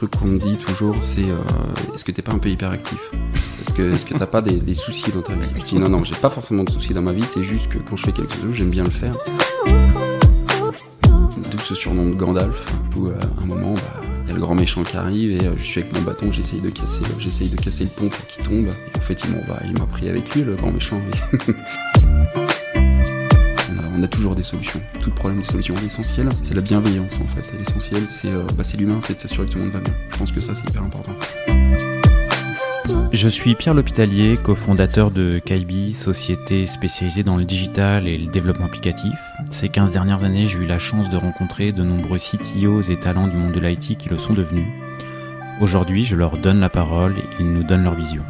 truc qu'on me dit toujours, c'est est-ce que t'es pas un peu hyperactif ? Est-ce que t'as pas des soucis dans ta vie ? Je dis non, j'ai pas forcément de soucis dans ma vie, c'est juste que quand je fais quelque chose, j'aime bien le faire. D'où ce surnom de Gandalf, où à un moment, y a le grand méchant qui arrive et je suis avec mon bâton, j'essaye de casser le pont pour qu'il tombe. Et en fait, il m'a pris avec lui, le grand méchant. On a toujours des solutions, tout problème des solutions. L'essentiel, c'est la bienveillance en fait. Et l'essentiel, c'est l'humain, c'est de s'assurer que tout le monde va bien. Je pense que ça, c'est hyper important. Je suis Pierre L'Hôpitalier, cofondateur de Kaibi, société spécialisée dans le digital et le développement applicatif. Ces 15 dernières années, j'ai eu la chance de rencontrer de nombreux CTOs et talents du monde de l'IT qui le sont devenus. Aujourd'hui, je leur donne la parole et ils nous donnent leur vision.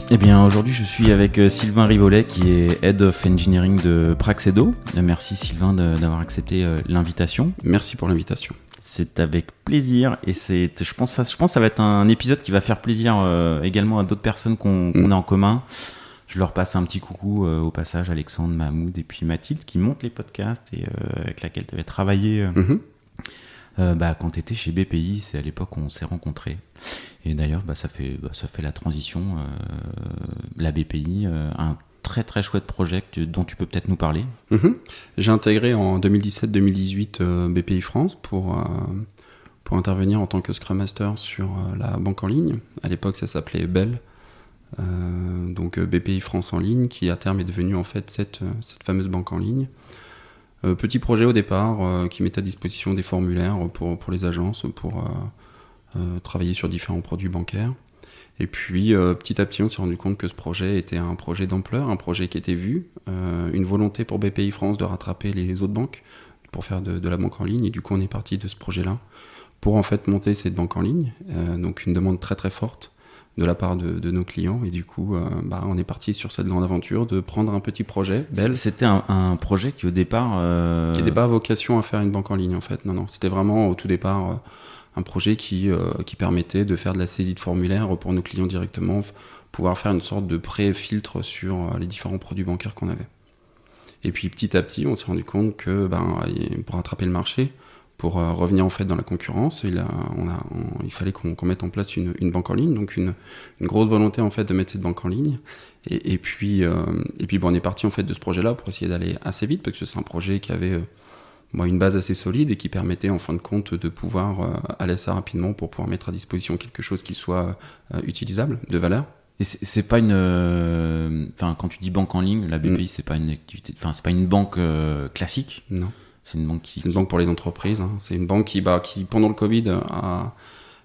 Eh bien, aujourd'hui, je suis avec Sylvain Rivolet, qui est Head of Engineering de Praxedo. Merci Sylvain d'avoir accepté l'invitation. Merci pour l'invitation. C'est avec plaisir et je pense que ça va être un épisode qui va faire plaisir également à d'autres personnes qu'on a en commun. Je leur passe un petit coucou au passage, Alexandre, Mahmoud et puis Mathilde qui montent les podcasts et avec laquelle tu avais travaillé quand tu étais chez BPI. C'est à l'époque où on s'est rencontrés. Et d'ailleurs, ça fait la transition. La BPI, un très très chouette projet dont tu peux peut-être nous parler. J'ai intégré en 2017-2018 BPI France pour intervenir en tant que Scrum Master sur la banque en ligne. À l'époque, ça s'appelait Bell. Donc BPI France en ligne, qui à terme est devenue en fait cette fameuse banque en ligne. Petit projet au départ qui mettait à disposition des formulaires pour les agences pour travailler sur différents produits bancaires. Et puis petit à petit on s'est rendu compte que ce projet était un projet d'ampleur, un projet qui était vu, une volonté pour BPI France de rattraper les autres banques pour faire de la banque en ligne. Et du coup on est parti de ce projet-là pour en fait monter cette banque en ligne. Donc une demande très très forte de la part de nos clients. Et du coup on est parti sur cette grande aventure de prendre un petit projet. C'était un projet qui au départ... Qui n'avait pas vocation à faire une banque en ligne en fait. Non, c'était vraiment au tout départ... un projet qui permettait de faire de la saisie de formulaires pour nos clients directement, pouvoir faire une sorte de pré-filtre sur les différents produits bancaires qu'on avait. Et puis petit à petit, on s'est rendu compte que pour rattraper le marché, pour revenir en fait dans la concurrence, il fallait qu'on mette en place une banque en ligne, donc une grosse volonté en fait de mettre cette banque en ligne. Et puis on est parti en fait de ce projet-là pour essayer d'aller assez vite, parce que c'est un projet qui avait une base assez solide et qui permettait en fin de compte de pouvoir aller assez rapidement pour pouvoir mettre à disposition quelque chose qui soit utilisable, de valeur. Et c'est pas une... quand tu dis banque en ligne, la BPI, c'est pas une activité... c'est pas une banque classique. Non. C'est une banque C'est une banque pour les entreprises. Hein. C'est une banque qui pendant le Covid, a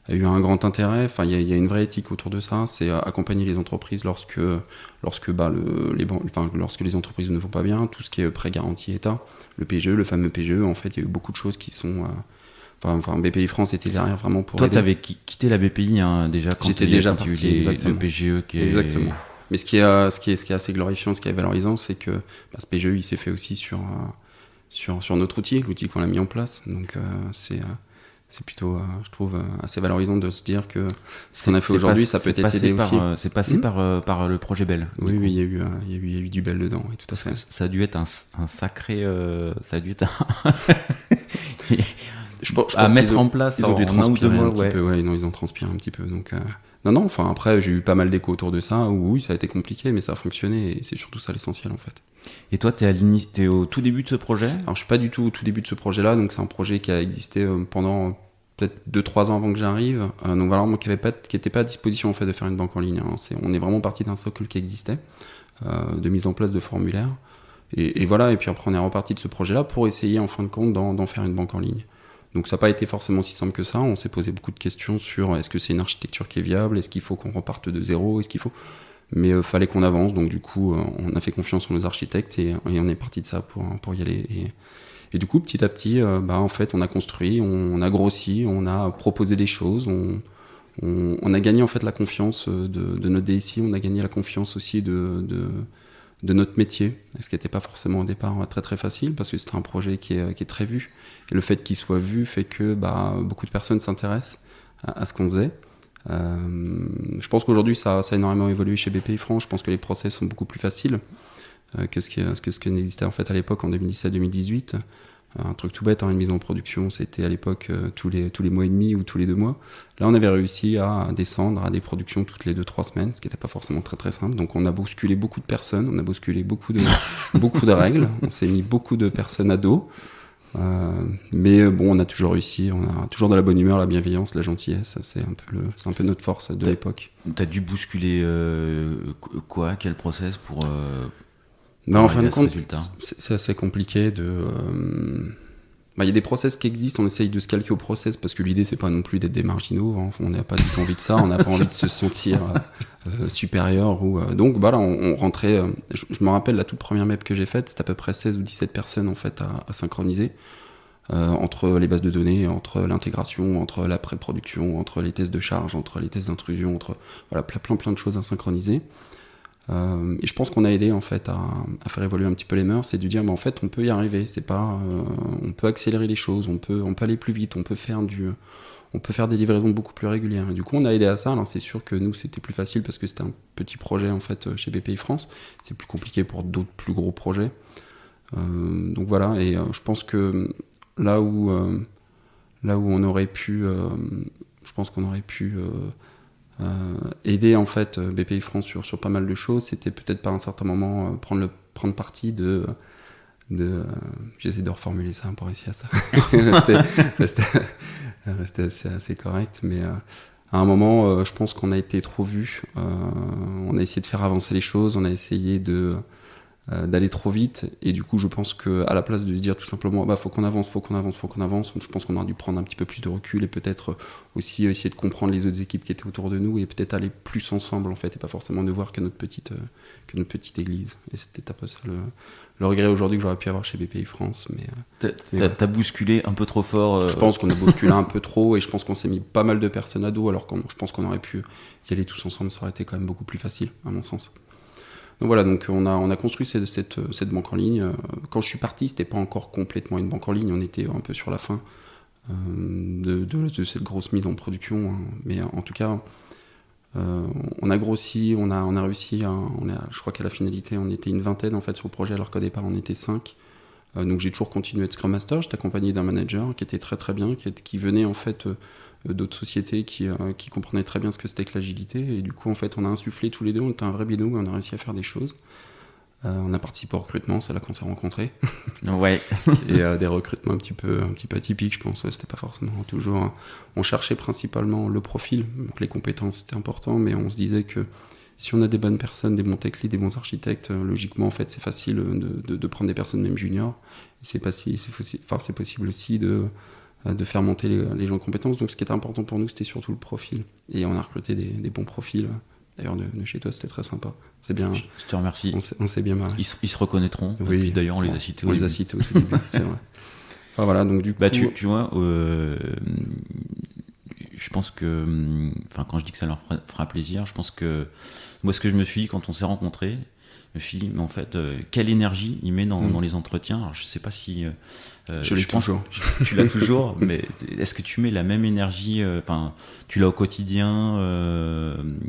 eu un grand intérêt. Enfin, il y a une vraie éthique autour de ça. C'est accompagner les entreprises lorsque les entreprises ne vont pas bien. Tout ce qui est prêt garanti État, le PGE, le fameux PGE. En fait, il y a eu beaucoup de choses qui sont... BPI France était derrière vraiment pour Toi, aider. tu avais quitté la BPI déjà quand J'étais déjà parti, le PGE qui est... Exactement. Mais ce qui est assez glorifiant, ce qui est valorisant, c'est que ce PGE, il s'est fait aussi sur notre outil, l'outil qu'on a mis en place. Donc c'est plutôt, je trouve, assez valorisant de se dire que ce qu'on a fait aujourd'hui, ça peut être aidé aussi. C'est passé par le projet Bell. Oui, il y a eu du Bell dedans. Oui, tout à fait. Ça a dû être un sacré... ça a dû être je pense à mettre en place. Ils ont dû transpirer un petit peu. Ouais, non, ils ont transpiré un petit peu. Donc, non, enfin, après, j'ai eu pas mal d'échos autour de ça. Où, oui, ça a été compliqué, mais ça a fonctionné. Et c'est surtout ça l'essentiel, en fait. Et toi, t'es au tout début de ce projet ? Alors, je suis pas du tout au tout début de ce projet-là. Donc, c'est un projet qui a existé pendant peut-être 2-3 ans avant que j'arrive. Donc, voilà, moi, qui était pas à disposition, en fait, de faire une banque en ligne. Hein. On est vraiment parti d'un socle qui existait, de mise en place de formulaires. Et voilà. Et puis après, on est reparti de ce projet-là pour essayer, en fin de compte, d'en faire une banque en ligne. Donc ça n'a pas été forcément si simple que ça. On s'est posé beaucoup de questions sur est-ce que c'est une architecture qui est viable, est-ce qu'il faut qu'on reparte de zéro, mais fallait qu'on avance. Donc du coup, on a fait confiance en nos architectes et on est parti de ça pour y aller. Et du coup, petit à petit, en fait, on a construit, on a grossi, on a proposé des choses, on a gagné en fait la confiance de notre DSI, on a gagné la confiance aussi de notre métier, ce qui n'était pas forcément au départ très très facile parce que c'est un projet qui est très vu. Et le fait qu'il soit vu fait que beaucoup de personnes s'intéressent à ce qu'on faisait. Je pense qu'aujourd'hui ça a énormément évolué chez BPI France. Je pense que les process sont beaucoup plus faciles que ce qui n'existait en fait à l'époque en 2017-2018. Un truc tout bête, une mise en production, c'était à l'époque tous les mois et demi ou tous les 2 mois. Là, on avait réussi à descendre à des productions toutes les 2-3 semaines, ce qui n'était pas forcément très très simple. Donc on a bousculé beaucoup de personnes, on a bousculé beaucoup de règles, on s'est mis beaucoup de personnes à dos. Mais on a toujours réussi, on a toujours de la bonne humeur, la bienveillance, la gentillesse, c'est un peu notre force de l'époque. T'as dû bousculer quoi, quel process pour En fin de compte, résultat. c'est assez compliqué il y a des process qui existent, on essaye de se calquer au process parce que l'idée c'est pas non plus d'être des marginaux, hein. On n'a pas du tout envie de ça, on n'a pas envie de se sentir supérieur. Donc voilà, on rentrait, je me rappelle la toute première map que j'ai faite, c'était à peu près 16 ou 17 personnes en fait à synchroniser entre les bases de données, entre l'intégration, entre la pré-production, entre les tests de charge, entre les tests d'intrusion, entre plein de choses à synchroniser. Et je pense qu'on a aidé en fait à faire évoluer un petit peu les mœurs et de dire en fait on peut y arriver, c'est pas on peut accélérer les choses, on peut aller plus vite, on peut faire des livraisons beaucoup plus régulières. Et du coup on a aidé à ça. Alors c'est sûr que nous c'était plus facile parce que c'était un petit projet en fait chez BPI France, c'est plus compliqué pour d'autres plus gros projets. Donc voilà, et je pense que là où on aurait pu je pense qu'on aurait pu aider en fait BPI France sur pas mal de choses, c'était peut-être par un certain moment prendre parti de j'essaie de reformuler ça pour réussir à ça. Rester assez correct, mais à un moment je pense qu'on a été trop vu, on a essayé de faire avancer les choses, on a essayé d'aller trop vite, et du coup je pense qu'à la place de se dire tout simplement faut qu'on avance, je pense qu'on aurait dû prendre un petit peu plus de recul et peut-être aussi essayer de comprendre les autres équipes qui étaient autour de nous et peut-être aller plus ensemble en fait et pas forcément ne voir que notre petite église. Et c'était un peu ça le regret aujourd'hui que j'aurais pu avoir chez BPI France. Mais t'as bousculé un peu trop fort. Je pense qu'on a bousculé un peu trop et je pense qu'on s'est mis pas mal de personnes à dos alors que je pense qu'on aurait pu y aller tous ensemble, ça aurait été quand même beaucoup plus facile à mon sens. Donc voilà, donc on a construit cette banque en ligne. Quand je suis parti, c'était pas encore complètement une banque en ligne, on était un peu sur la fin de cette grosse mise en production. Hein. Mais en tout cas, on a grossi, on a réussi. Je crois qu'à la finalité, on était une vingtaine en fait sur le projet, alors qu'au départ, on était 5. Donc j'ai toujours continué à être Scrum Master. J'étais accompagné d'un manager qui était très très bien, qui venait en fait d'autres sociétés qui comprenaient très bien ce que c'était que l'agilité, et du coup en fait on a insufflé tous les deux, on était un vrai binôme et on a réussi à faire des choses. On a participé au recrutement, c'est là qu'on s'est rencontrés. Ouais. Et des recrutements un petit peu atypiques, je pense. C'était pas forcément toujours. On cherchait principalement le profil, donc les compétences c'était important, mais on se disait que si on a des bonnes personnes, des bons tech leads, des bons architectes, logiquement en fait c'est facile de prendre des personnes même juniors. Et c'est possible aussi de faire monter les gens de compétences. Donc ce qui était important pour nous, c'était surtout le profil. Et on a recruté des bons profils. D'ailleurs, de chez toi, c'était très sympa. C'est bien. Je te remercie. On s'est bien marré. Ils se reconnaîtront. Oui. Et puis d'ailleurs, on les a cités. On les a cités au tout début, c'est vrai. Enfin voilà, donc du coup. Tu vois, je pense que, quand je dis que ça leur fera plaisir, je pense que moi, ce que je me suis dit quand on s'est rencontrés, je me suis dit, mais en fait, quelle énergie il met dans les entretiens. Alors, je sais pas si. Je l'ai toujours. Tu l'as toujours, mais est-ce que tu mets la même énergie, tu l'as au quotidien,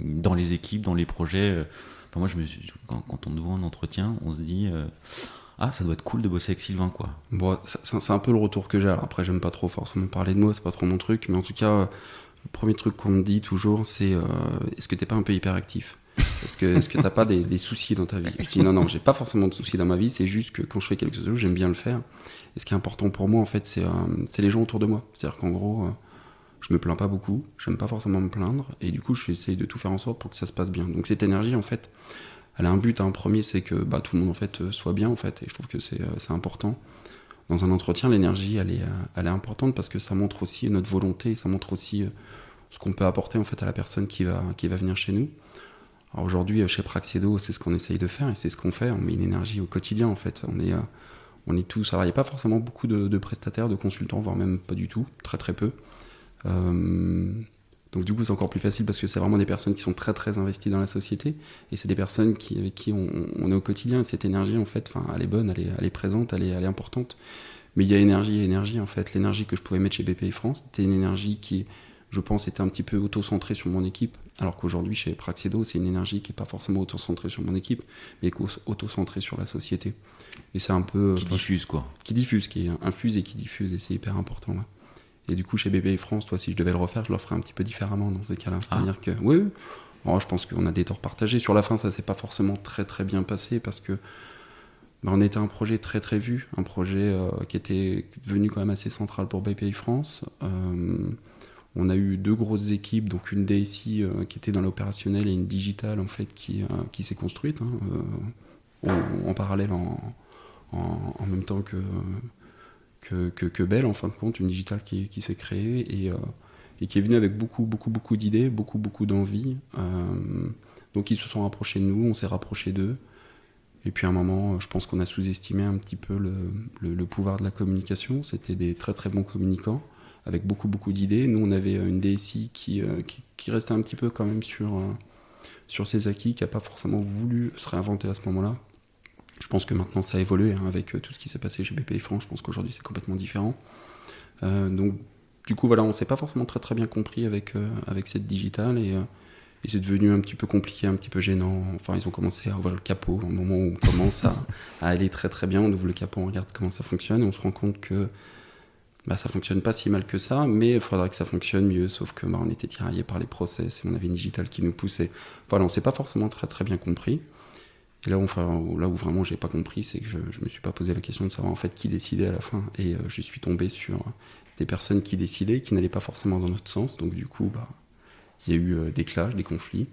dans les équipes, dans les projets moi, quand on nous voit un entretien, on se dit, ça doit être cool de bosser avec Sylvain, quoi. Bon, c'est un peu le retour que j'ai. Alors après, j'aime pas trop forcément parler de moi, c'est pas trop mon truc, mais en tout cas, le premier truc qu'on me dit toujours, c'est est-ce que t'es pas un peu hyperactif ? Est-ce que t'as pas des soucis dans ta vie ? Je dis non, j'ai pas forcément de soucis dans ma vie, c'est juste que quand je fais quelque chose, j'aime bien le faire. Et ce qui est important pour moi, en fait, c'est les gens autour de moi. C'est-à-dire qu'en gros, je me plains pas beaucoup, j'aime pas forcément me plaindre, et du coup, j'essaye de tout faire en sorte pour que ça se passe bien. Donc cette énergie, en fait, elle a un but, un premier, c'est que tout le monde en fait soit bien, en fait, et je trouve que c'est important. Dans un entretien, l'énergie, elle est importante parce que ça montre aussi notre volonté, ça montre aussi ce qu'on peut apporter en fait à la personne qui va venir chez nous. Alors aujourd'hui, chez Praxedo, c'est ce qu'on essaye de faire et c'est ce qu'on fait. On met une énergie au quotidien, en fait. On est tous. Alors, il n'y a pas forcément beaucoup de prestataires, de consultants, voire même pas du tout, très très peu. Donc du coup, c'est encore plus facile parce que c'est vraiment des personnes qui sont très très investies dans la société et c'est des personnes avec qui on est au quotidien. Et cette énergie, en fait, elle est bonne, elle est présente, elle est importante. Mais il y a énergie et énergie, en fait. L'énergie que je pouvais mettre chez BPI France, c'était une énergie qui, je pense, était un petit peu auto-centré sur mon équipe, alors qu'aujourd'hui, chez Praxedo, c'est une énergie qui n'est pas forcément auto-centrée sur mon équipe, mais auto-centrée sur la société. Et c'est un peu... Qui diffuse, quoi. Qui diffuse, qui infuse et qui diffuse, et c'est hyper important, là. Et du coup, chez BPI France, toi, si je devais le refaire, je le ferais un petit peu différemment dans ces cas-là. C'est-à-dire que, oui, bon, je pense qu'on a des torts partagés. Sur la fin, ça s'est pas forcément très très bien passé parce que on était un projet très très vu, un projet qui était devenu quand même assez central pour BPI France. On a eu 2 grosses équipes, donc une DSI qui était dans l'opérationnel et une digitale en fait qui s'est construite en parallèle en même temps que Bell, en fin de compte, une digitale qui s'est créée et qui est venue avec beaucoup d'idées, beaucoup d'envie. Donc ils se sont rapprochés de nous, on s'est rapprochés d'eux. Et puis à un moment, je pense qu'on a sous-estimé un petit peu le pouvoir de la communication. C'était des très très bons communicants, avec beaucoup d'idées. Nous, on avait une DSI qui restait un petit peu quand même sur ses acquis, qui n'a pas forcément voulu se réinventer à ce moment-là. Je pense que maintenant ça a évolué avec tout ce qui s'est passé chez BPI France. Je pense qu'aujourd'hui c'est complètement différent. Donc du coup voilà, on s'est pas forcément très très bien compris avec cette digitale et c'est devenu un petit peu compliqué, un petit peu gênant. Enfin ils ont commencé à ouvrir le capot au moment où on commence à aller très très bien. On ouvre le capot, on regarde comment ça fonctionne et on se rend compte que ça fonctionne pas si mal que ça, mais il faudrait que ça fonctionne mieux. Sauf que on était tiraillés par les process et on avait une digitale qui nous poussait. Voilà, on s'est pas forcément très très bien compris. Et là où vraiment j'ai pas compris, c'est que je me suis pas posé la question de savoir en fait qui décidait à la fin. Et je suis tombé sur des personnes qui décidaient, qui n'allaient pas forcément dans notre sens. Donc du coup, il y a eu des clashs, des conflits.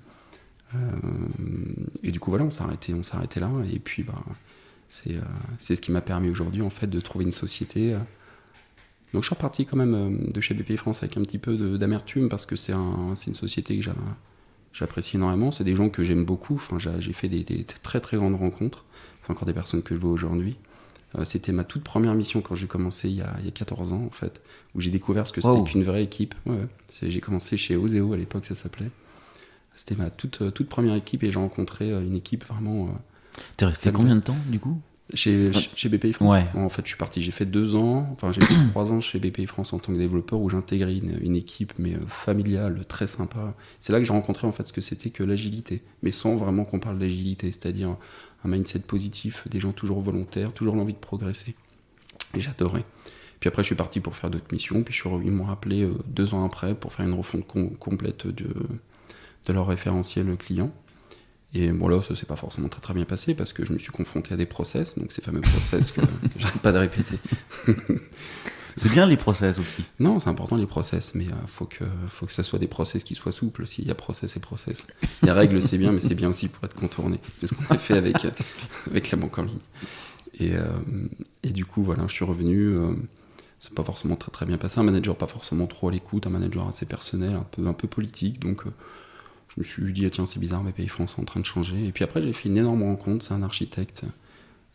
Et du coup voilà, on s'est arrêté là. Et puis c'est ce qui m'a permis aujourd'hui en fait de trouver une société. Donc je suis reparti quand même de chez BPI France avec un petit peu d'amertume parce que c'est une société que j'apprécie énormément, c'est des gens que j'aime beaucoup. Enfin, j'ai fait des très très grandes rencontres. C'est encore des personnes que je vois aujourd'hui. C'était ma toute première mission quand j'ai commencé il y a 14 ans en fait, où j'ai découvert ce que c'était qu'une vraie équipe. Ouais. J'ai commencé chez Oseo à l'époque, ça s'appelait. C'était ma toute première équipe et j'ai rencontré une équipe vraiment... T'es resté combien de temps du coup ? Chez BPI France. Ouais. En fait, je suis parti. J'ai fait 2 ans. Enfin, j'ai fait 3 ans chez BPI France en tant que développeur où j'intégrais une équipe mais familiale, très sympa. C'est là que j'ai rencontré en fait ce que c'était que l'agilité, mais sans vraiment qu'on parle d'agilité, c'est-à-dire un mindset positif, des gens toujours volontaires, toujours l'envie de progresser. Et j'adorais. Puis après, je suis parti pour faire d'autres missions. Puis ils m'ont rappelé 2 ans après pour faire une refonte complète de leur référentiel client. Et bon là, ça s'est pas forcément très très bien passé parce que je me suis confronté à des process, donc ces fameux process que j'arrête pas de répéter. C'est bien les process aussi. Non, c'est important les process, mais faut que ça soit des process qui soient souples. S'il y a process et process, les règles c'est bien, mais c'est bien aussi pour être contourné. C'est ce qu'on a fait avec la banque en ligne. Et du coup voilà, je suis revenu. C'est pas forcément très très bien passé. Un manager pas forcément trop à l'écoute, un manager assez personnel, un peu politique, donc. Je me suis dit, tiens, c'est bizarre, BPI France est en train de changer. Et puis après, j'ai fait une énorme rencontre. C'est un architecte,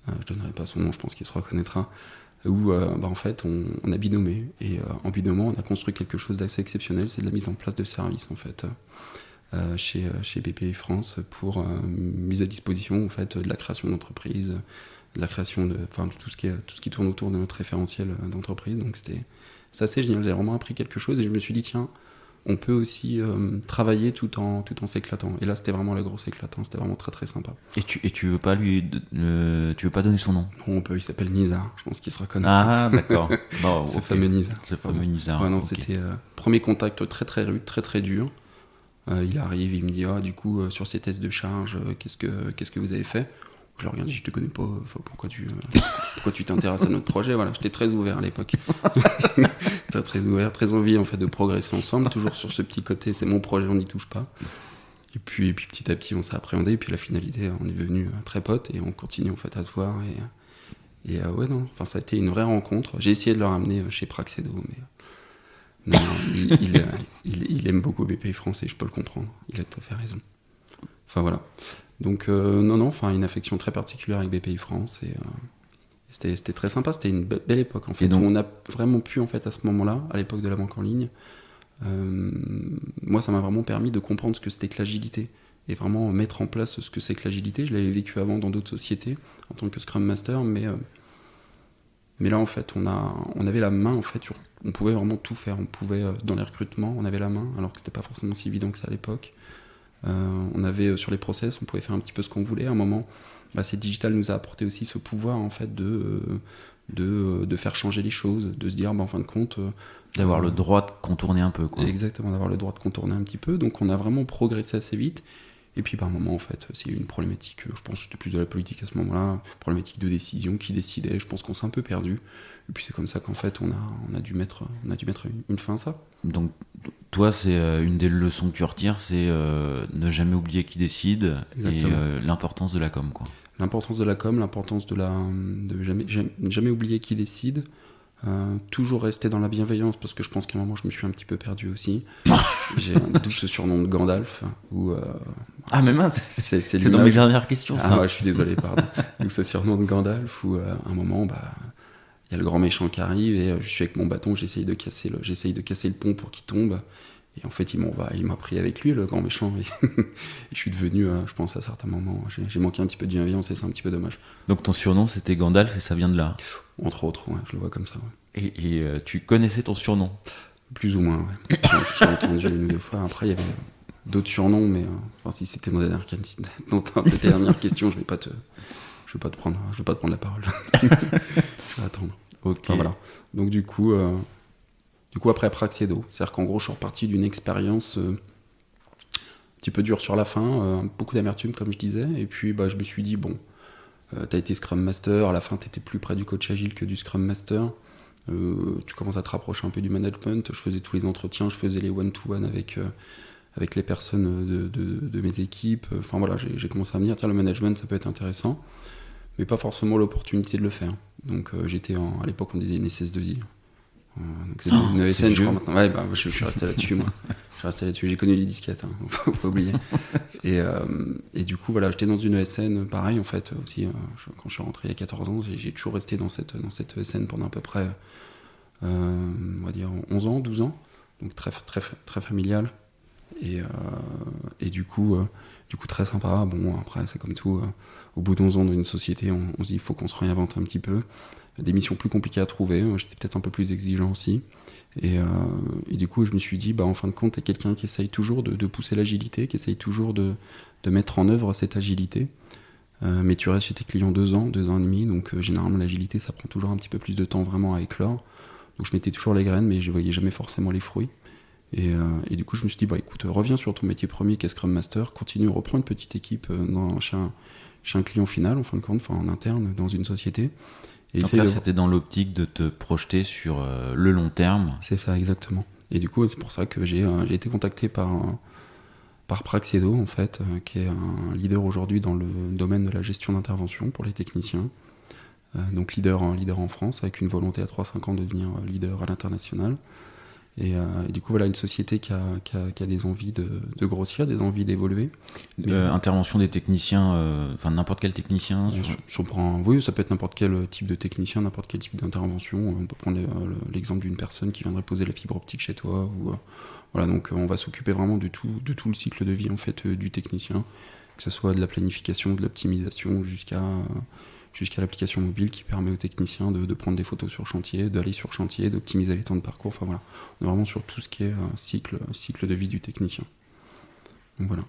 je donnerai pas son nom, je pense qu'il se reconnaîtra, où en fait, on a binômé. Et en binômant, on a construit quelque chose d'assez exceptionnel. C'est de la mise en place de services, en fait, chez BPI France pour mise à disposition, en fait, de la création d'entreprises, de la création de tout ce qui tourne autour de notre référentiel d'entreprise. Donc c'est assez génial. J'ai vraiment appris quelque chose et je me suis dit, tiens, on peut aussi travailler tout en s'éclatant. Et là, c'était vraiment la grosse éclatant. C'était vraiment très très sympa. Et tu veux pas tu veux pas donner son nom ? Non, on peut. Il s'appelle Nizar. Je pense qu'il se reconnaît. Ah, d'accord. Bon, ce fameux Nizar. Ce fameux Nizar. Ouais, non, okay. C'était premier contact très très rude, très très dur. Il arrive, il me dit du coup sur ces tests de charge, qu'est-ce que vous avez fait ? Je le regarde, je te connais pas. Pourquoi tu t'intéresses à notre projet ? Voilà, j'étais très ouvert à l'époque. très très ouvert, très envie en fait de progresser ensemble, toujours sur ce petit côté. C'est mon projet, on n'y touche pas. Et puis petit à petit, on s'est appréhendé. Et puis la finalité, on est devenus très potes et on continue en fait à se voir. Et ouais non, enfin ça a été une vraie rencontre. J'ai essayé de le ramener chez Praxedo, mais non, il aime beaucoup BPI France et je peux le comprendre. Il a tout à fait raison. Enfin voilà. Donc une affection très particulière avec BPI France et c'était très sympa, c'était une belle époque en fait, où on a vraiment pu en fait à ce moment-là, à l'époque de la banque en ligne, moi ça m'a vraiment permis de comprendre ce que c'était que l'agilité et vraiment mettre en place ce que c'est que l'agilité. Je l'avais vécu avant dans d'autres sociétés en tant que Scrum Master, mais là en fait on avait la main en fait sur on pouvait vraiment tout faire. On pouvait, dans les recrutements, on avait la main, alors que c'était pas forcément si évident que ça à l'époque. On avait sur les process, on pouvait faire un petit peu ce qu'on voulait. À un moment, c'est digital nous a apporté aussi ce pouvoir en fait de faire changer les choses, de se dire en fin de compte d'avoir le droit de contourner un peu, quoi. Exactement, d'avoir le droit de contourner un petit peu. Donc on a vraiment progressé assez vite. Et puis par moment en fait, c'est une problématique, je pense que c'était plus de la politique à ce moment-là, problématique de décision, qui décidait, je pense qu'on s'est un peu perdu. Et puis c'est comme ça qu'en fait on a dû mettre une fin à ça. Donc toi, c'est une des leçons que tu retires, c'est ne jamais oublier qui décide. Exactement. Et l'importance de la com, quoi. L'importance de la com, l'importance de jamais oublier qui décide. Toujours rester dans la bienveillance, parce que je pense qu'à un moment je me suis un petit peu perdu aussi. J'ai un douce surnom de Gandalf ah mais mince, c'est dans mes dernières questions, ça. Ah ouais, je suis désolé, pardon. Donc ce surnom de Gandalf où à un moment il y a le grand méchant qui arrive et je suis avec mon bâton, j'essaye de casser le pont pour qu'il tombe. Et en fait, il m'a pris avec lui, le grand méchant. Et je suis devenu, je pense, à certains moments, j'ai manqué un petit peu de bienveillance et c'est un petit peu dommage. Donc ton surnom, c'était Gandalf et ça vient de là? Entre autres, ouais, je le vois comme ça. Ouais. Et tu connaissais ton surnom? Plus ou moins, ouais. J'ai entendu une ou deux fois. Après, il y avait d'autres surnoms, mais si c'était dans tes dernières questions, je vais pas te prendre la parole. Je vais attendre. Ok. Enfin, voilà. Donc du coup, après Praxedo, c'est-à-dire qu'en gros, je suis reparti d'une expérience un petit peu dure sur la fin, beaucoup d'amertume, comme je disais, et puis je me suis dit, bon, t'as été Scrum Master, à la fin, t'étais plus près du coach agile que du Scrum Master, tu commences à te rapprocher un peu du management, je faisais tous les entretiens, je faisais les one-to-one avec les personnes de mes équipes, enfin voilà, j'ai commencé à me dire, tiens, le management, ça peut être intéressant, mais pas forcément l'opportunité de le faire. Donc j'étais à l'époque, on disait une SS2I. Donc c'est une ESN, je crois maintenant. Ouais, je suis resté là-dessus, moi. J'ai connu les disquettes, hein, faut pas oublier. Et du coup, voilà, j'étais dans une ESN, pareil, en fait, aussi, quand je suis rentré il y a 14 ans, j'ai toujours resté dans cette ESN pendant à peu près, on va dire, 11 ans, 12 ans. Donc très, très, très familial. Et du coup, très sympa. Bon, après, c'est comme tout, au bout d'11 ans dans une société, on se dit, il faut qu'on se réinvente un petit peu. Des missions plus compliquées à trouver, j'étais peut-être un peu plus exigeant aussi. Et du coup, je me suis dit, en fin de compte, t'es quelqu'un qui essaye toujours de pousser l'agilité, qui essaye toujours de mettre en œuvre cette agilité. Mais tu restes chez tes clients 2 ans et demi, donc généralement l'agilité, ça prend toujours un petit peu plus de temps vraiment à éclore. Donc je mettais toujours les graines, mais je voyais jamais forcément les fruits. Et du coup, je me suis dit, écoute, reviens sur ton métier premier qui est Scrum Master, continue, reprends une petite équipe chez un client final, en fin de compte, en interne, dans une société. Et donc là, c'était dans l'optique de te projeter sur le long terme. C'est ça, exactement. Et du coup, c'est pour ça que j'ai été contacté par Praxedo, en fait, qui est un leader aujourd'hui dans le domaine de la gestion d'intervention pour les techniciens. Donc leader en France, avec une volonté à 3-5 ans de devenir leader à l'international. Et du coup, voilà, une société qui a des envies de grossir, des envies d'évoluer. Intervention des techniciens, n'importe quel technicien Oui, ça peut être n'importe quel type de technicien, n'importe quel type d'intervention. On peut prendre l'exemple d'une personne qui viendrait poser la fibre optique chez toi. Voilà, donc on va s'occuper vraiment de tout le cycle de vie en fait, du technicien, que ce soit de la planification, de l'optimisation, jusqu'à l'application mobile qui permet aux techniciens de prendre des photos sur chantier, d'aller sur chantier, d'optimiser les temps de parcours. Enfin voilà, on est vraiment sur tout ce qui est cycle de vie du technicien. Donc voilà.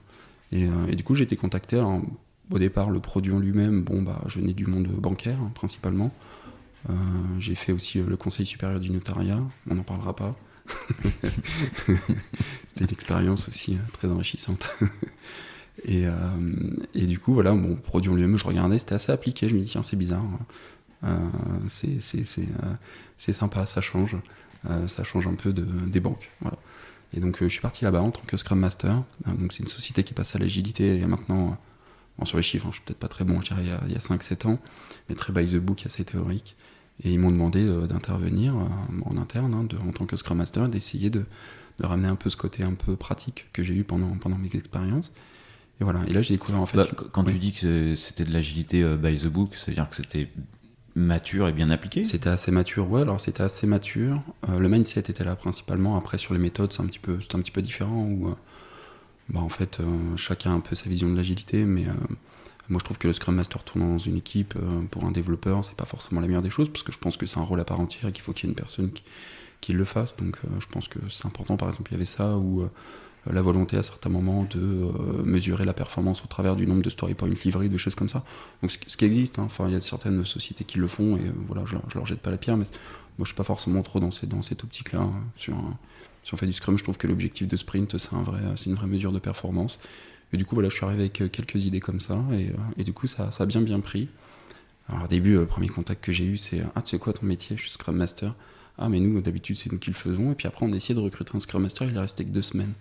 Et du coup, j'ai été contacté. Alors, au départ, le produit en lui-même, je venais du monde bancaire principalement. J'ai fait aussi le Conseil supérieur du notariat. On n'en parlera pas. C'était une expérience aussi très enrichissante. Et du coup, voilà, produit en lui-même, je regardais, c'était assez appliqué. Je me dis, tiens, c'est bizarre. C'est sympa, ça change un peu des banques. Voilà. Et donc, je suis parti là-bas en tant que Scrum Master. Donc, c'est une société qui passe à l'agilité il y a maintenant, sur les chiffres, je suis peut-être pas très bon, je dirais il y a 5-7 ans, mais très by the book, assez théorique. Et ils m'ont demandé d'intervenir en interne, en tant que Scrum Master, d'essayer de ramener un peu ce côté un peu pratique que j'ai eu pendant mes expériences. Et voilà, et là j'ai découvert en fait... Quand tu dis que c'était de l'agilité by the book, ça veut dire que c'était mature et bien appliqué? C'était assez mature, ouais, alors c'était assez mature. Le mindset était là principalement. Après sur les méthodes, c'est un petit peu différent, où en fait chacun a un peu sa vision de l'agilité, mais Moi, je trouve que le Scrum Master tournant dans une équipe, pour un développeur, c'est pas forcément la meilleure des choses, parce que je pense que c'est un rôle à part entière et qu'il faut qu'il y ait une personne qui le fasse. Donc, je pense que c'est important. Par exemple, il y avait ça, où la volonté à certains moments de mesurer la performance au travers du nombre de story points livrés, des choses comme ça. Donc, ce qui existe, hein. Enfin, il y a certaines sociétés qui le font, et voilà, je leur jette pas la pierre, mais moi, je suis pas forcément trop dans cette optique-là, hein. Si on fait du Scrum, je trouve que l'objectif de sprint, c'est une vraie mesure de performance. Et du coup, voilà, je suis arrivé avec quelques idées comme ça, et du coup, ça a bien pris. Alors, au début, le premier contact que j'ai eu, c'est « Ah, tu sais quoi, ton métier? Je suis Scrum Master. » Ah, mais nous, d'habitude, c'est nous qui le faisons. Et puis après, on a essayé de recruter un Scrum Master, il est resté que 2 semaines.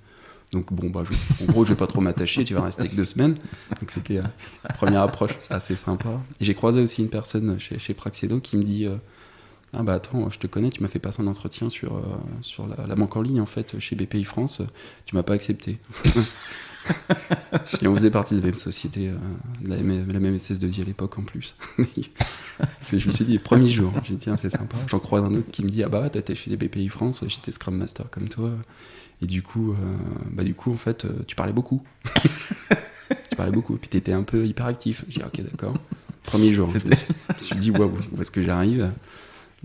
Donc bon, en gros, je vais pas trop m'attacher, tu vas rester que 2 semaines. Donc c'était la première approche assez sympa. Et j'ai croisé aussi une personne chez Praxedo qui me dit ah bah attends, je te connais, tu m'as fait passer un entretien sur la banque en ligne en fait chez BPI France, tu m'as pas accepté. Et on faisait partie de la même société, la même SS2I à l'époque en plus. Je me suis dit, premier jour, j'ai dit tiens, c'est sympa. J'en croise un autre qui me dit ah bah t'étais chez BPI France, j'étais Scrum Master comme toi. Et du coup, en fait, tu parlais beaucoup. Tu parlais beaucoup, puis t'étais un peu hyperactif. J'ai dit ok, d'accord. Premier jour, je me suis dit waouh, où est-ce que j'arrive?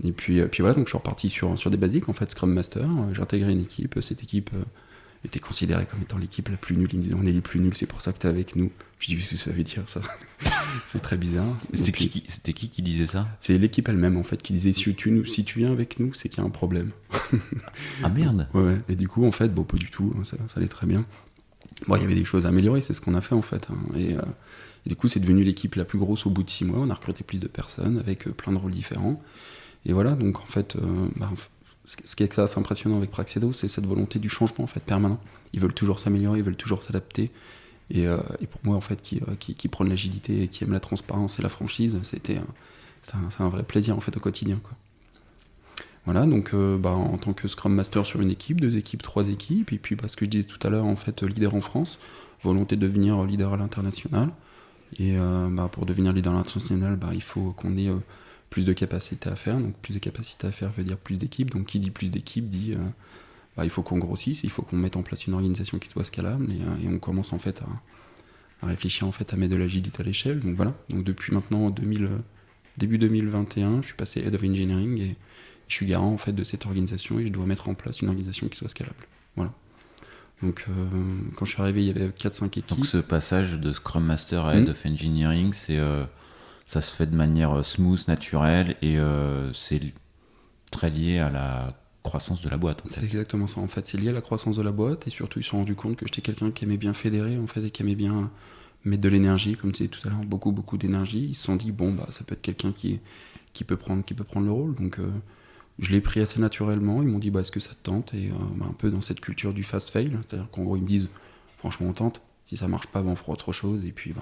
Et puis voilà, donc je suis reparti sur des basiques en fait, Scrum Master. J'ai intégré une équipe, cette équipe était considérée comme étant l'équipe la plus nulle. Ils me disaient on est les plus nuls, c'est pour ça que t'es avec nous. Je dis qu'est-ce que ça veut dire ça? C'est très bizarre. C'était qui disait ça? C'est l'équipe elle-même en fait qui disait si tu viens avec nous, c'est qu'il y a un problème. Ah merde. Ouais. Et du coup en fait, bon pas du tout, ça allait très bien. Bon, il y avait des choses à améliorer, c'est ce qu'on a fait en fait, hein. Et du coup c'est devenu l'équipe la plus grosse au bout de 6 mois. On a recruté plus de personnes avec plein de rôles différents. Et voilà, donc en fait, ce qui est assez impressionnant avec Praxedo, c'est cette volonté du changement en fait permanent. Ils veulent toujours s'améliorer, ils veulent toujours s'adapter. Et pour moi en fait, qui prône l'agilité et qui aime la transparence et la franchise, c'est un vrai plaisir en fait au quotidien, quoi. Voilà, donc en tant que Scrum Master sur une équipe, 2 équipes, 3 équipes, et puis ce que je disais tout à l'heure, en fait, leader en France, volonté de devenir leader à l'international. Et pour devenir leader à l'international, il faut qu'on ait plus de capacité à faire. Donc plus de capacité à faire veut dire plus d'équipes. Donc qui dit plus d'équipes dit il faut qu'on grossisse, il faut qu'on mette en place une organisation qui soit scalable, et on commence en fait à réfléchir en fait à mettre de l'agilité à l'échelle. Donc voilà, donc depuis maintenant début 2021, je suis passé Head of Engineering et je suis garant en fait de cette organisation et je dois mettre en place une organisation qui soit scalable. Voilà. Donc quand je suis arrivé, il y avait 4-5 équipes. Donc ce passage de Scrum Master à Head of Engineering, ça se fait de manière smooth, naturelle, et c'est très lié à la croissance de la boîte. C'est exactement ça. En fait, c'est lié à la croissance de la boîte, et surtout ils se sont rendus compte que j'étais quelqu'un qui aimait bien fédérer en fait, et qui aimait bien mettre de l'énergie, comme tu disais tout à l'heure, beaucoup d'énergie. Ils se sont dit ça peut être quelqu'un qui peut prendre le rôle. Donc je l'ai pris assez naturellement. Ils m'ont dit est-ce que ça te tente? Et un peu dans cette culture du fast fail, c'est-à-dire qu'en gros ils me disent franchement on tente, si ça marche pas on fera autre chose, et puis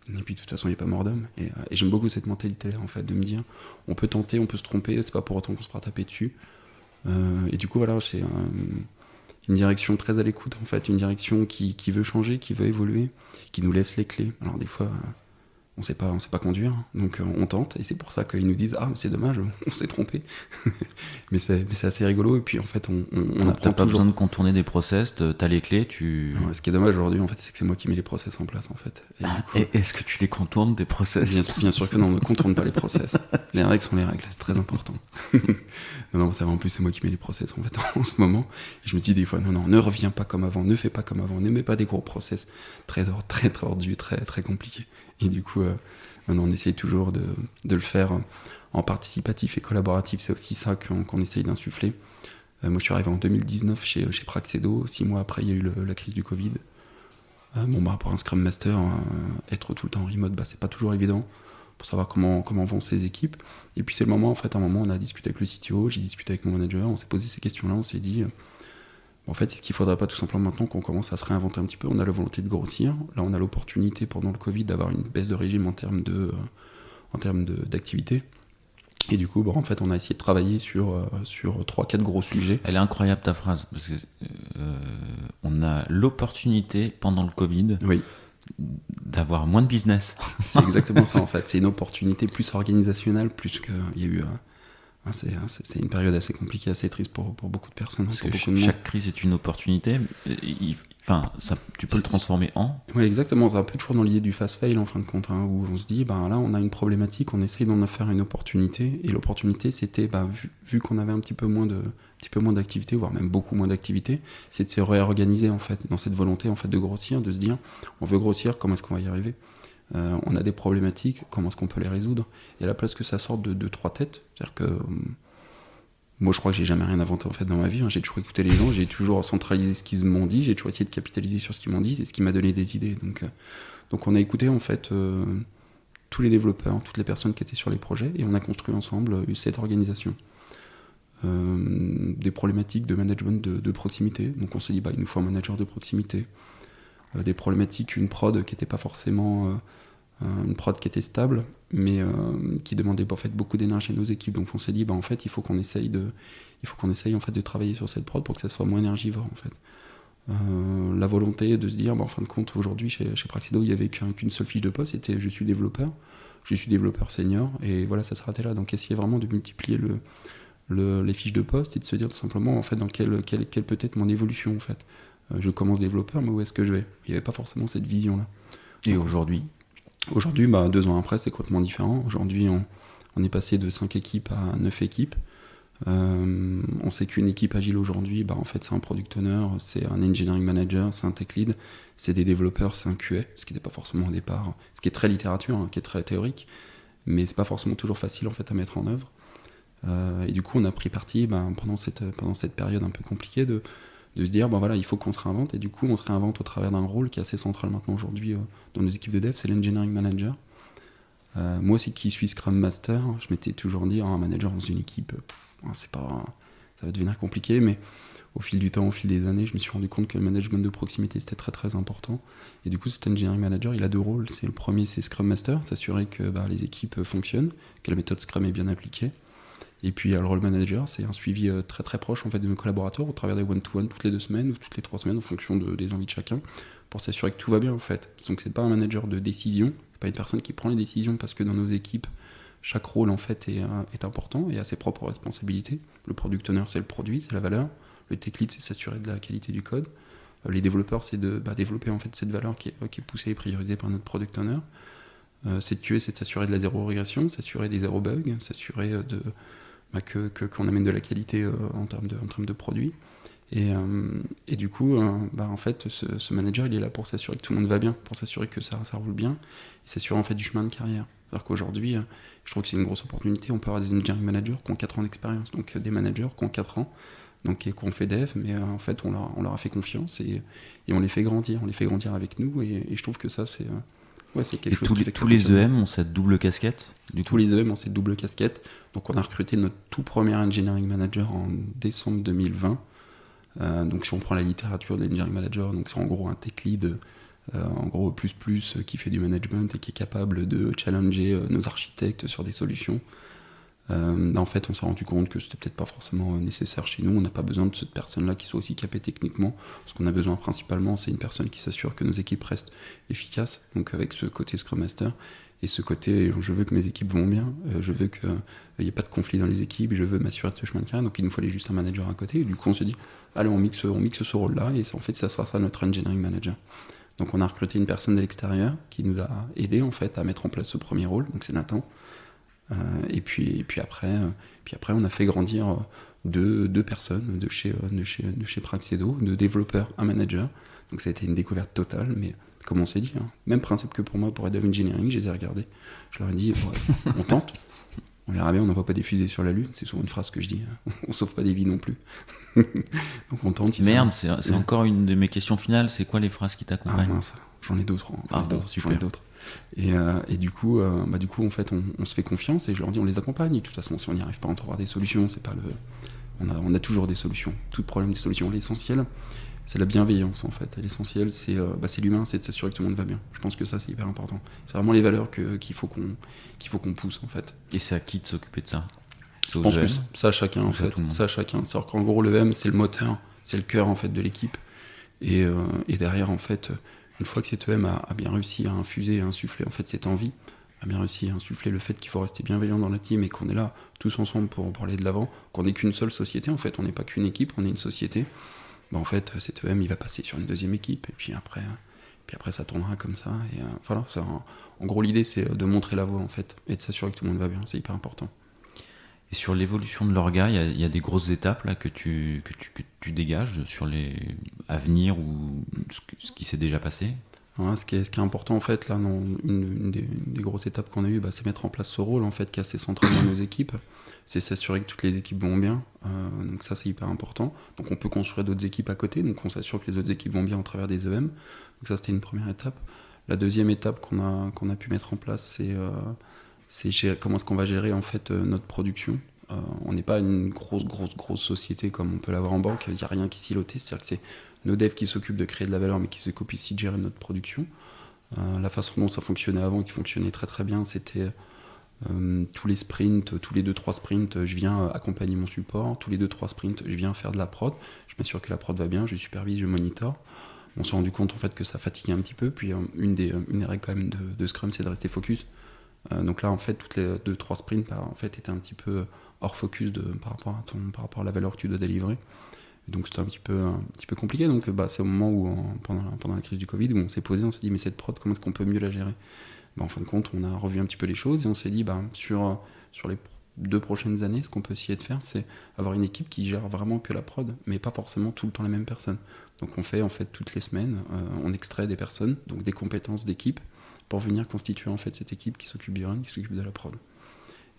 de toute façon il n'y a pas mort d'homme. Et j'aime beaucoup cette mentalité là en fait, de me dire on peut tenter, on peut se tromper, c'est pas pour autant qu'on se fera taper dessus. Et du coup voilà, c'est une direction très à l'écoute en fait, une direction qui veut changer, qui veut évoluer, qui nous laisse les clés. Alors des fois on sait pas conduire, donc on tente, et c'est pour ça qu'ils nous disent mais c'est dommage, on s'est trompé. mais c'est assez rigolo, et puis en fait on apprend. T'as pas besoin de contourner des process, t'as les clés, Non, ce qui est dommage aujourd'hui en fait, c'est que c'est moi qui mets les process en place en fait. Et est-ce que tu les contournes des process? Bien sûr que non, on ne contourne pas les process. Les règles sont les règles, c'est très important. non, ça va, en plus c'est moi qui mets les process en fait en ce moment. Et je me dis des fois non, ne reviens pas comme avant, ne fais pas comme avant, ne mets pas des gros process très tordus, très très compliqués. Et du coup, maintenant on essaye toujours de le faire en participatif et collaboratif. C'est aussi ça qu'on essaye d'insuffler. Moi je suis arrivé en 2019 chez Praxedo. 6 mois après il y a eu la crise du Covid. Pour un Scrum Master, être tout le temps en remote, c'est pas toujours évident pour savoir comment vont ces équipes. Et puis c'est le moment, en fait, on a discuté avec le CTO, j'ai discuté avec mon manager, on s'est posé ces questions-là, on s'est dit en fait, est-ce qu'il ne faudrait pas tout simplement maintenant qu'on commence à se réinventer un petit peu? On a la volonté de grossir. Là, on a l'opportunité pendant le Covid d'avoir une baisse de régime en termes d'activité. Et du coup, en fait, on a essayé de travailler sur 3-4 gros sujets. Elle est incroyable ta phrase, parce que on a l'opportunité pendant le Covid d'avoir moins de business. C'est exactement ça en fait. C'est une opportunité plus organisationnelle, plus qu'il y a eu C'est une période assez compliquée, assez triste pour beaucoup de personnes. Parce pour que beaucoup de monde. chaque crise est une opportunité. Tu peux le transformer en. Oui, exactement. C'est un peu toujours dans l'idée du fast-fail, en fin de compte, hein, où on se dit, là, on a une problématique, on essaye d'en faire une opportunité. Et l'opportunité, c'était, vu qu'on avait un petit peu moins d'activité, voire même beaucoup moins d'activité, c'est de se réorganiser, en fait, dans cette volonté, en fait, de grossir, de se dire, on veut grossir, comment est-ce qu'on va y arriver ? On a des problématiques, comment est-ce qu'on peut les résoudre ? Et à la place que ça sorte de trois têtes, c'est-à-dire que moi je crois que j'ai jamais rien inventé en fait dans ma vie, hein. J'ai toujours écouté les gens, j'ai toujours centralisé ce qu'ils m'ont dit, j'ai toujours essayé de capitaliser sur ce qu'ils m'ont dit, c'est ce qui m'a donné des idées. Donc on a écouté en fait tous les développeurs, toutes les personnes qui étaient sur les projets et on a construit ensemble cette organisation. Des problématiques de management de proximité, donc on s'est dit il nous faut un manager de proximité. Des problématiques, une prod qui n'était pas forcément une prod qui était stable, mais qui demandait en fait beaucoup d'énergie à nos équipes. Donc on s'est dit en fait il faut qu'on essaye en fait de travailler sur cette prod pour que ça soit moins énergivore en fait. La volonté de se dire en fin de compte aujourd'hui chez Praxedo il y avait qu'une seule fiche de poste, c'était je suis développeur senior et voilà ça s'arrêtait là. Donc essayer vraiment de multiplier les fiches de poste et de se dire tout simplement en fait dans quelle peut être mon évolution en fait. Je commence développeur, mais où est-ce que je vais ? Il n'y avait pas forcément cette vision-là. Et aujourd'hui ? Aujourd'hui, 2 ans après, c'est complètement différent. Aujourd'hui, on est passé de 5 équipes à 9 équipes. On sait qu'une équipe agile aujourd'hui, en fait, c'est un product owner, c'est un engineering manager, c'est un tech lead, c'est des développeurs, c'est un QA, ce qui n'était pas forcément au départ, ce qui est très littérature, hein, qui est très théorique, mais c'est pas forcément toujours facile en fait à mettre en œuvre. Et du coup, on a pris parti pendant cette période un peu compliquée de se dire il faut qu'on se réinvente, et du coup on se réinvente au travers d'un rôle qui est assez central maintenant aujourd'hui dans nos équipes de dev, c'est l'engineering manager. Moi aussi qui suis Scrum Master, je m'étais toujours dit un manager dans une équipe, ça va devenir compliqué, mais au fil du temps, au fil des années, je me suis rendu compte que le management de proximité c'était très très important, et du coup cet engineering manager il a 2 rôles. Le premier c'est Scrum Master, s'assurer que les équipes fonctionnent, que la méthode Scrum est bien appliquée. Et puis le rôle manager, c'est un suivi très très proche en fait, de nos collaborateurs au travers des one-to-one toutes les 2 semaines ou toutes les 3 semaines en fonction des envies de chacun pour s'assurer que tout va bien en fait. Donc c'est pas un manager de décision, c'est pas une personne qui prend les décisions parce que dans nos équipes, chaque rôle en fait est important et a ses propres responsabilités. Le product owner c'est le produit, c'est la valeur. Le tech lead c'est s'assurer de la qualité du code. Les développeurs c'est de développer en fait cette valeur qui est poussée et priorisée par notre product owner. C'est de QA, c'est de s'assurer de la zéro régression, s'assurer des zéro bugs, s'assurer qu'on amène de la qualité en termes de produits. Et du coup, en fait, ce manager, il est là pour s'assurer que tout le monde va bien, pour s'assurer que ça roule bien, et s'assurer en fait du chemin de carrière. C'est-à-dire qu'aujourd'hui, je trouve que c'est une grosse opportunité. On peut avoir des engineering managers qui ont 4 ans d'expérience, donc des managers qui ont 4 ans, donc qui ont fait dev, mais en fait, on leur a fait confiance et on les fait grandir. On les fait grandir avec nous, et je trouve que ça, c'est quelque chose qui fait que tous les EM ont cette double casquette Tous les EM ont cette double casquette. Donc on a recruté notre tout premier engineering manager en décembre 2020. Donc si on prend la littérature de l'engineering manager, donc c'est en gros un tech lead, en gros plus qui fait du management et qui est capable de challenger nos architectes sur des solutions. En fait, on s'est rendu compte que c'était peut-être pas forcément nécessaire chez nous. On n'a pas besoin de cette personne-là qui soit aussi capée techniquement. Ce qu'on a besoin principalement, c'est une personne qui s'assure que nos équipes restent efficaces. Donc avec ce côté Scrum Master et ce côté, je veux que mes équipes vont bien, je veux qu'il n'y ait pas de conflit dans les équipes, je veux m'assurer de ce chemin de carrière. Donc il nous fallait juste un manager à côté. Et du coup, on s'est dit, allez, on mixe ce rôle-là, et en fait, ça sera ça notre engineering manager. Donc on a recruté une personne de l'extérieur qui nous a aidé en fait à mettre en place ce premier rôle. Donc c'est Nathan. Et puis après, on a fait grandir deux personnes de chez Praxedo, 2 développeurs, un manager. Donc ça a été une découverte totale, mais comme on s'est dit, même principe que pour moi pour Head of Engineering, je les ai regardés. Je leur ai dit, on tente, on verra bien, on n'envoie pas des fusées sur la Lune, c'est souvent une phrase que je dis, on sauve pas des vies non plus. Donc on tente. Merde, c'est encore une de mes questions finales, c'est quoi les phrases qui t'accompagnent ? Ah mince, j'en ai d'autres. Et du coup, en fait, on se fait confiance et je leur dis on les accompagne. Et de toute façon, si on n'y arrive pas, on trouvera des solutions. C'est pas on a toujours des solutions. Tout problème, des solutions. L'essentiel, c'est la bienveillance en fait. Et l'essentiel, c'est l'humain, c'est de s'assurer que tout le monde va bien. Je pense que ça, c'est hyper important. C'est vraiment les valeurs qu'il faut qu'on pousse en fait. Et c'est à qui de s'occuper de ça ? Je pense que ça, chacun en fait. Ça, chacun. C'est-à-dire qu'en gros, le VM, c'est le moteur, c'est le cœur en fait de l'équipe. Et derrière, en fait, une fois que cet EM a bien réussi à infuser et à insuffler en fait cette envie, a bien réussi à insuffler le fait qu'il faut rester bienveillant dans la team et qu'on est là tous ensemble pour aller de l'avant, qu'on n'est qu'une seule société en fait, on n'est pas qu'une équipe, on est une société. En fait, cet EM il va passer sur une deuxième équipe et puis après ça tournera comme ça. Et voilà, en gros l'idée c'est de montrer la voie en fait et de s'assurer que tout le monde va bien, c'est hyper important. Et sur l'évolution de l'orga, il y a des grosses étapes là que tu dégages sur les à venir ou ce qui s'est déjà passé. Ce qui est important en fait là, une des grosses étapes qu'on a eues, c'est mettre en place ce rôle en fait qui est assez central dans nos équipes, c'est s'assurer que toutes les équipes vont bien, donc ça c'est hyper important. Donc on peut construire d'autres équipes à côté, donc on s'assure que les autres équipes vont bien au travers des EM, donc ça c'était une première étape. La deuxième étape qu'on a pu mettre en place, c'est comment est-ce qu'on va gérer en fait notre production. On n'est pas une grosse société comme on peut l'avoir en banque, il n'y a rien qui est siloté, c'est-à-dire que c'est nos devs qui s'occupent de créer de la valeur mais qui s'occupent aussi de gérer notre production. La façon dont ça fonctionnait avant, qui fonctionnait très très bien, c'était tous les sprints, tous les 2-3 sprints, je viens accompagner mon support, tous les 2-3 sprints, je viens faire de la prod, je m'assure que la prod va bien, je supervise, je monitor. On s'est rendu compte en fait que ça fatiguait un petit peu, puis une des règles quand même de Scrum, c'est de rester focus. Donc là en fait toutes les 2-3 sprints en fait étaient un petit peu hors focus par rapport à la valeur que tu dois délivrer. Et donc c'était un petit peu compliqué. Donc c'est au moment où pendant la crise du Covid où on s'est posé, on s'est dit mais cette prod comment est-ce qu'on peut mieux la gérer. En fin de compte on a revu un petit peu les choses et on s'est dit sur les 2 prochaines années ce qu'on peut essayer de faire c'est avoir une équipe qui gère vraiment que la prod mais pas forcément tout le temps les mêmes personnes. Donc on fait en fait toutes les semaines on extrait des personnes, donc des compétences d'équipe pour venir constituer en fait cette équipe qui s'occupe du run, qui s'occupe de la prod.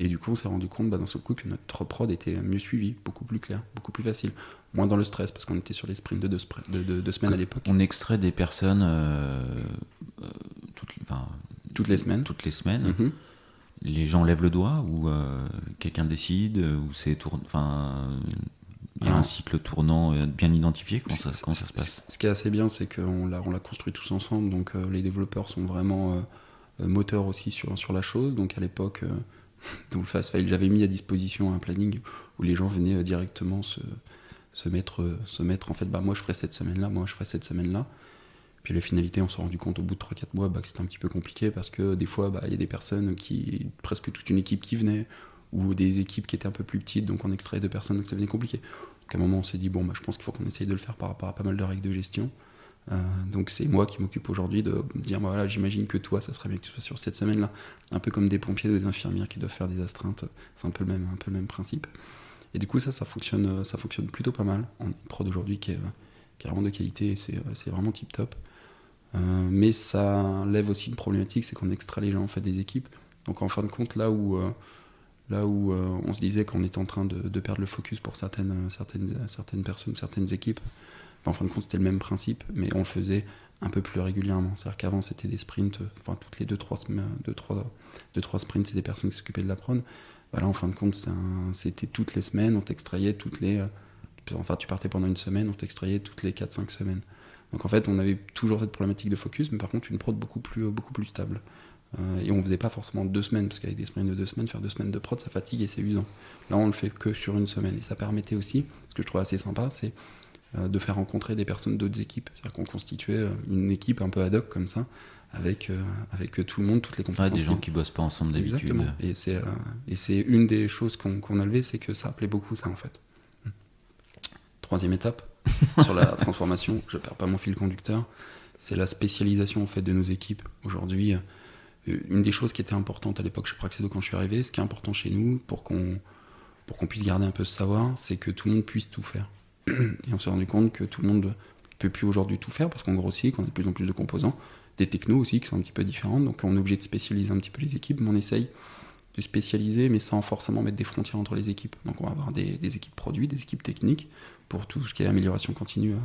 Et du coup, on s'est rendu compte d'un seul coup que notre prod était mieux suivie, beaucoup plus claire, beaucoup plus facile, moins dans le stress parce qu'on était sur les sprints de 2 semaines à l'époque. On extrait des personnes toutes les semaines. Mm-hmm. Les gens lèvent le doigt ou quelqu'un décide ou c'est il y a un cycle tournant bien identifié. Comment ça se passe? Ce qui est assez bien, c'est qu'on l'a construit tous ensemble, donc les développeurs sont vraiment moteurs aussi sur la chose. Donc à l'époque, dans le Fast File, j'avais mis à disposition un planning où les gens venaient directement se mettre en fait, moi je ferai cette semaine-là, moi je ferai cette semaine-là. Puis la finalité, on s'est rendu compte au bout de 3-4 mois que c'était un petit peu compliqué parce que des fois, il y a des personnes presque toute une équipe qui venait, ou des équipes qui étaient un peu plus petites, donc on extrait 2 personnes, donc ça devenait compliqué. Donc à un moment, on s'est dit, je pense qu'il faut qu'on essaye de le faire par rapport à pas mal de règles de gestion. Donc c'est moi qui m'occupe aujourd'hui de dire, voilà, j'imagine que toi, ça serait bien que tu sois sur cette semaine-là. Un peu comme des pompiers ou des infirmières qui doivent faire des astreintes, c'est un peu le même principe. Et du coup, ça fonctionne plutôt pas mal. On a une prod aujourd'hui qui est vraiment de qualité et c'est vraiment tip top. Mais ça lève aussi une problématique, c'est qu'on extrait les gens en fait des équipes. Donc en fin de compte, là où on se disait qu'on était en train de perdre le focus pour certaines personnes, certaines équipes, en fin de compte c'était le même principe, mais on le faisait un peu plus régulièrement. C'est-à-dire qu'avant c'était des sprints, toutes les 2-3 sprints, c'est des personnes qui s'occupaient de la prod. Là en fin de compte c'était toutes les semaines, on t'extrayait tu partais pendant une semaine, on t'extrayait toutes les 4-5 semaines. Donc en fait on avait toujours cette problématique de focus, mais par contre une prod beaucoup plus stable. Et on faisait pas forcément 2 semaines, parce qu'avec des sprints de 2 semaines, faire 2 semaines de prod ça fatigue et c'est usant. Là on le fait que sur une semaine, et ça permettait aussi, ce que je trouve assez sympa, c'est de faire rencontrer des personnes d'autres équipes. C'est-à-dire qu'on constituait une équipe un peu ad hoc comme ça, avec tout le monde, toutes les compétences. Des gens qui bossent pas ensemble d'habitude. Exactement. Et c'est une des choses qu'on a levées, c'est que ça appelait beaucoup ça en fait. 3e étape sur la transformation, je perds pas mon fil conducteur, c'est la spécialisation en fait de nos équipes. Aujourd'hui, une des choses qui était importante à l'époque chez Praxedo quand je suis arrivé, ce qui est important chez nous pour qu'on puisse garder un peu ce savoir, c'est que tout le monde puisse tout faire. Et on s'est rendu compte que tout le monde ne peut plus aujourd'hui tout faire parce qu'on grossit, qu'on a de plus en plus de composants, des technos aussi qui sont un petit peu différentes, donc on est obligé de spécialiser un petit peu les équipes, mais on essaye de spécialiser mais sans forcément mettre des frontières entre les équipes. Donc on va avoir des équipes produits, des équipes techniques pour tout ce qui est amélioration continue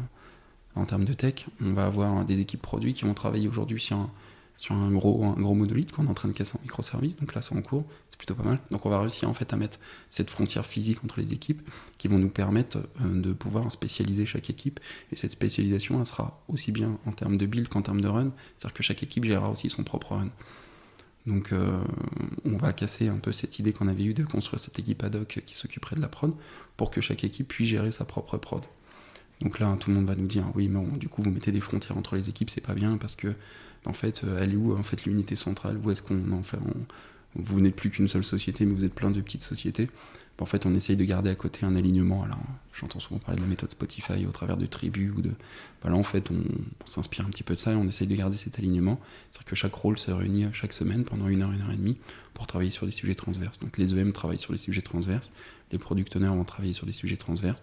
en termes de tech. On va avoir des équipes produits qui vont travailler aujourd'hui sur un gros monolithe qu'on est en train de casser en microservices, donc là c'est en cours, c'est plutôt pas mal. Donc on va réussir en fait à mettre cette frontière physique entre les équipes qui vont nous permettre de pouvoir spécialiser chaque équipe, et cette spécialisation elle sera aussi bien en termes de build qu'en termes de run, c'est-à-dire que chaque équipe gérera aussi son propre run. Donc on va casser un peu cette idée qu'on avait eue de construire cette équipe ad hoc qui s'occuperait de la prod pour que chaque équipe puisse gérer sa propre prod. Donc là, tout le monde va nous dire oui, mais du coup, vous mettez des frontières entre les équipes, c'est pas bien parce que en fait, elle est où en fait l'unité centrale? Où est-ce qu'on en fait vous n'êtes plus qu'une seule société, mais vous êtes plein de petites sociétés. En fait, on essaye de garder à côté un alignement. Alors, j'entends souvent parler de la méthode Spotify au travers de tribus ou de. Là, en fait, on s'inspire un petit peu de ça et on essaye de garder cet alignement. C'est-à-dire que chaque rôle se réunit chaque semaine pendant 1 heure et demie pour travailler sur des sujets transverses. Donc, les EM travaillent sur les sujets transverses, les product owners vont travailler sur des sujets transverses.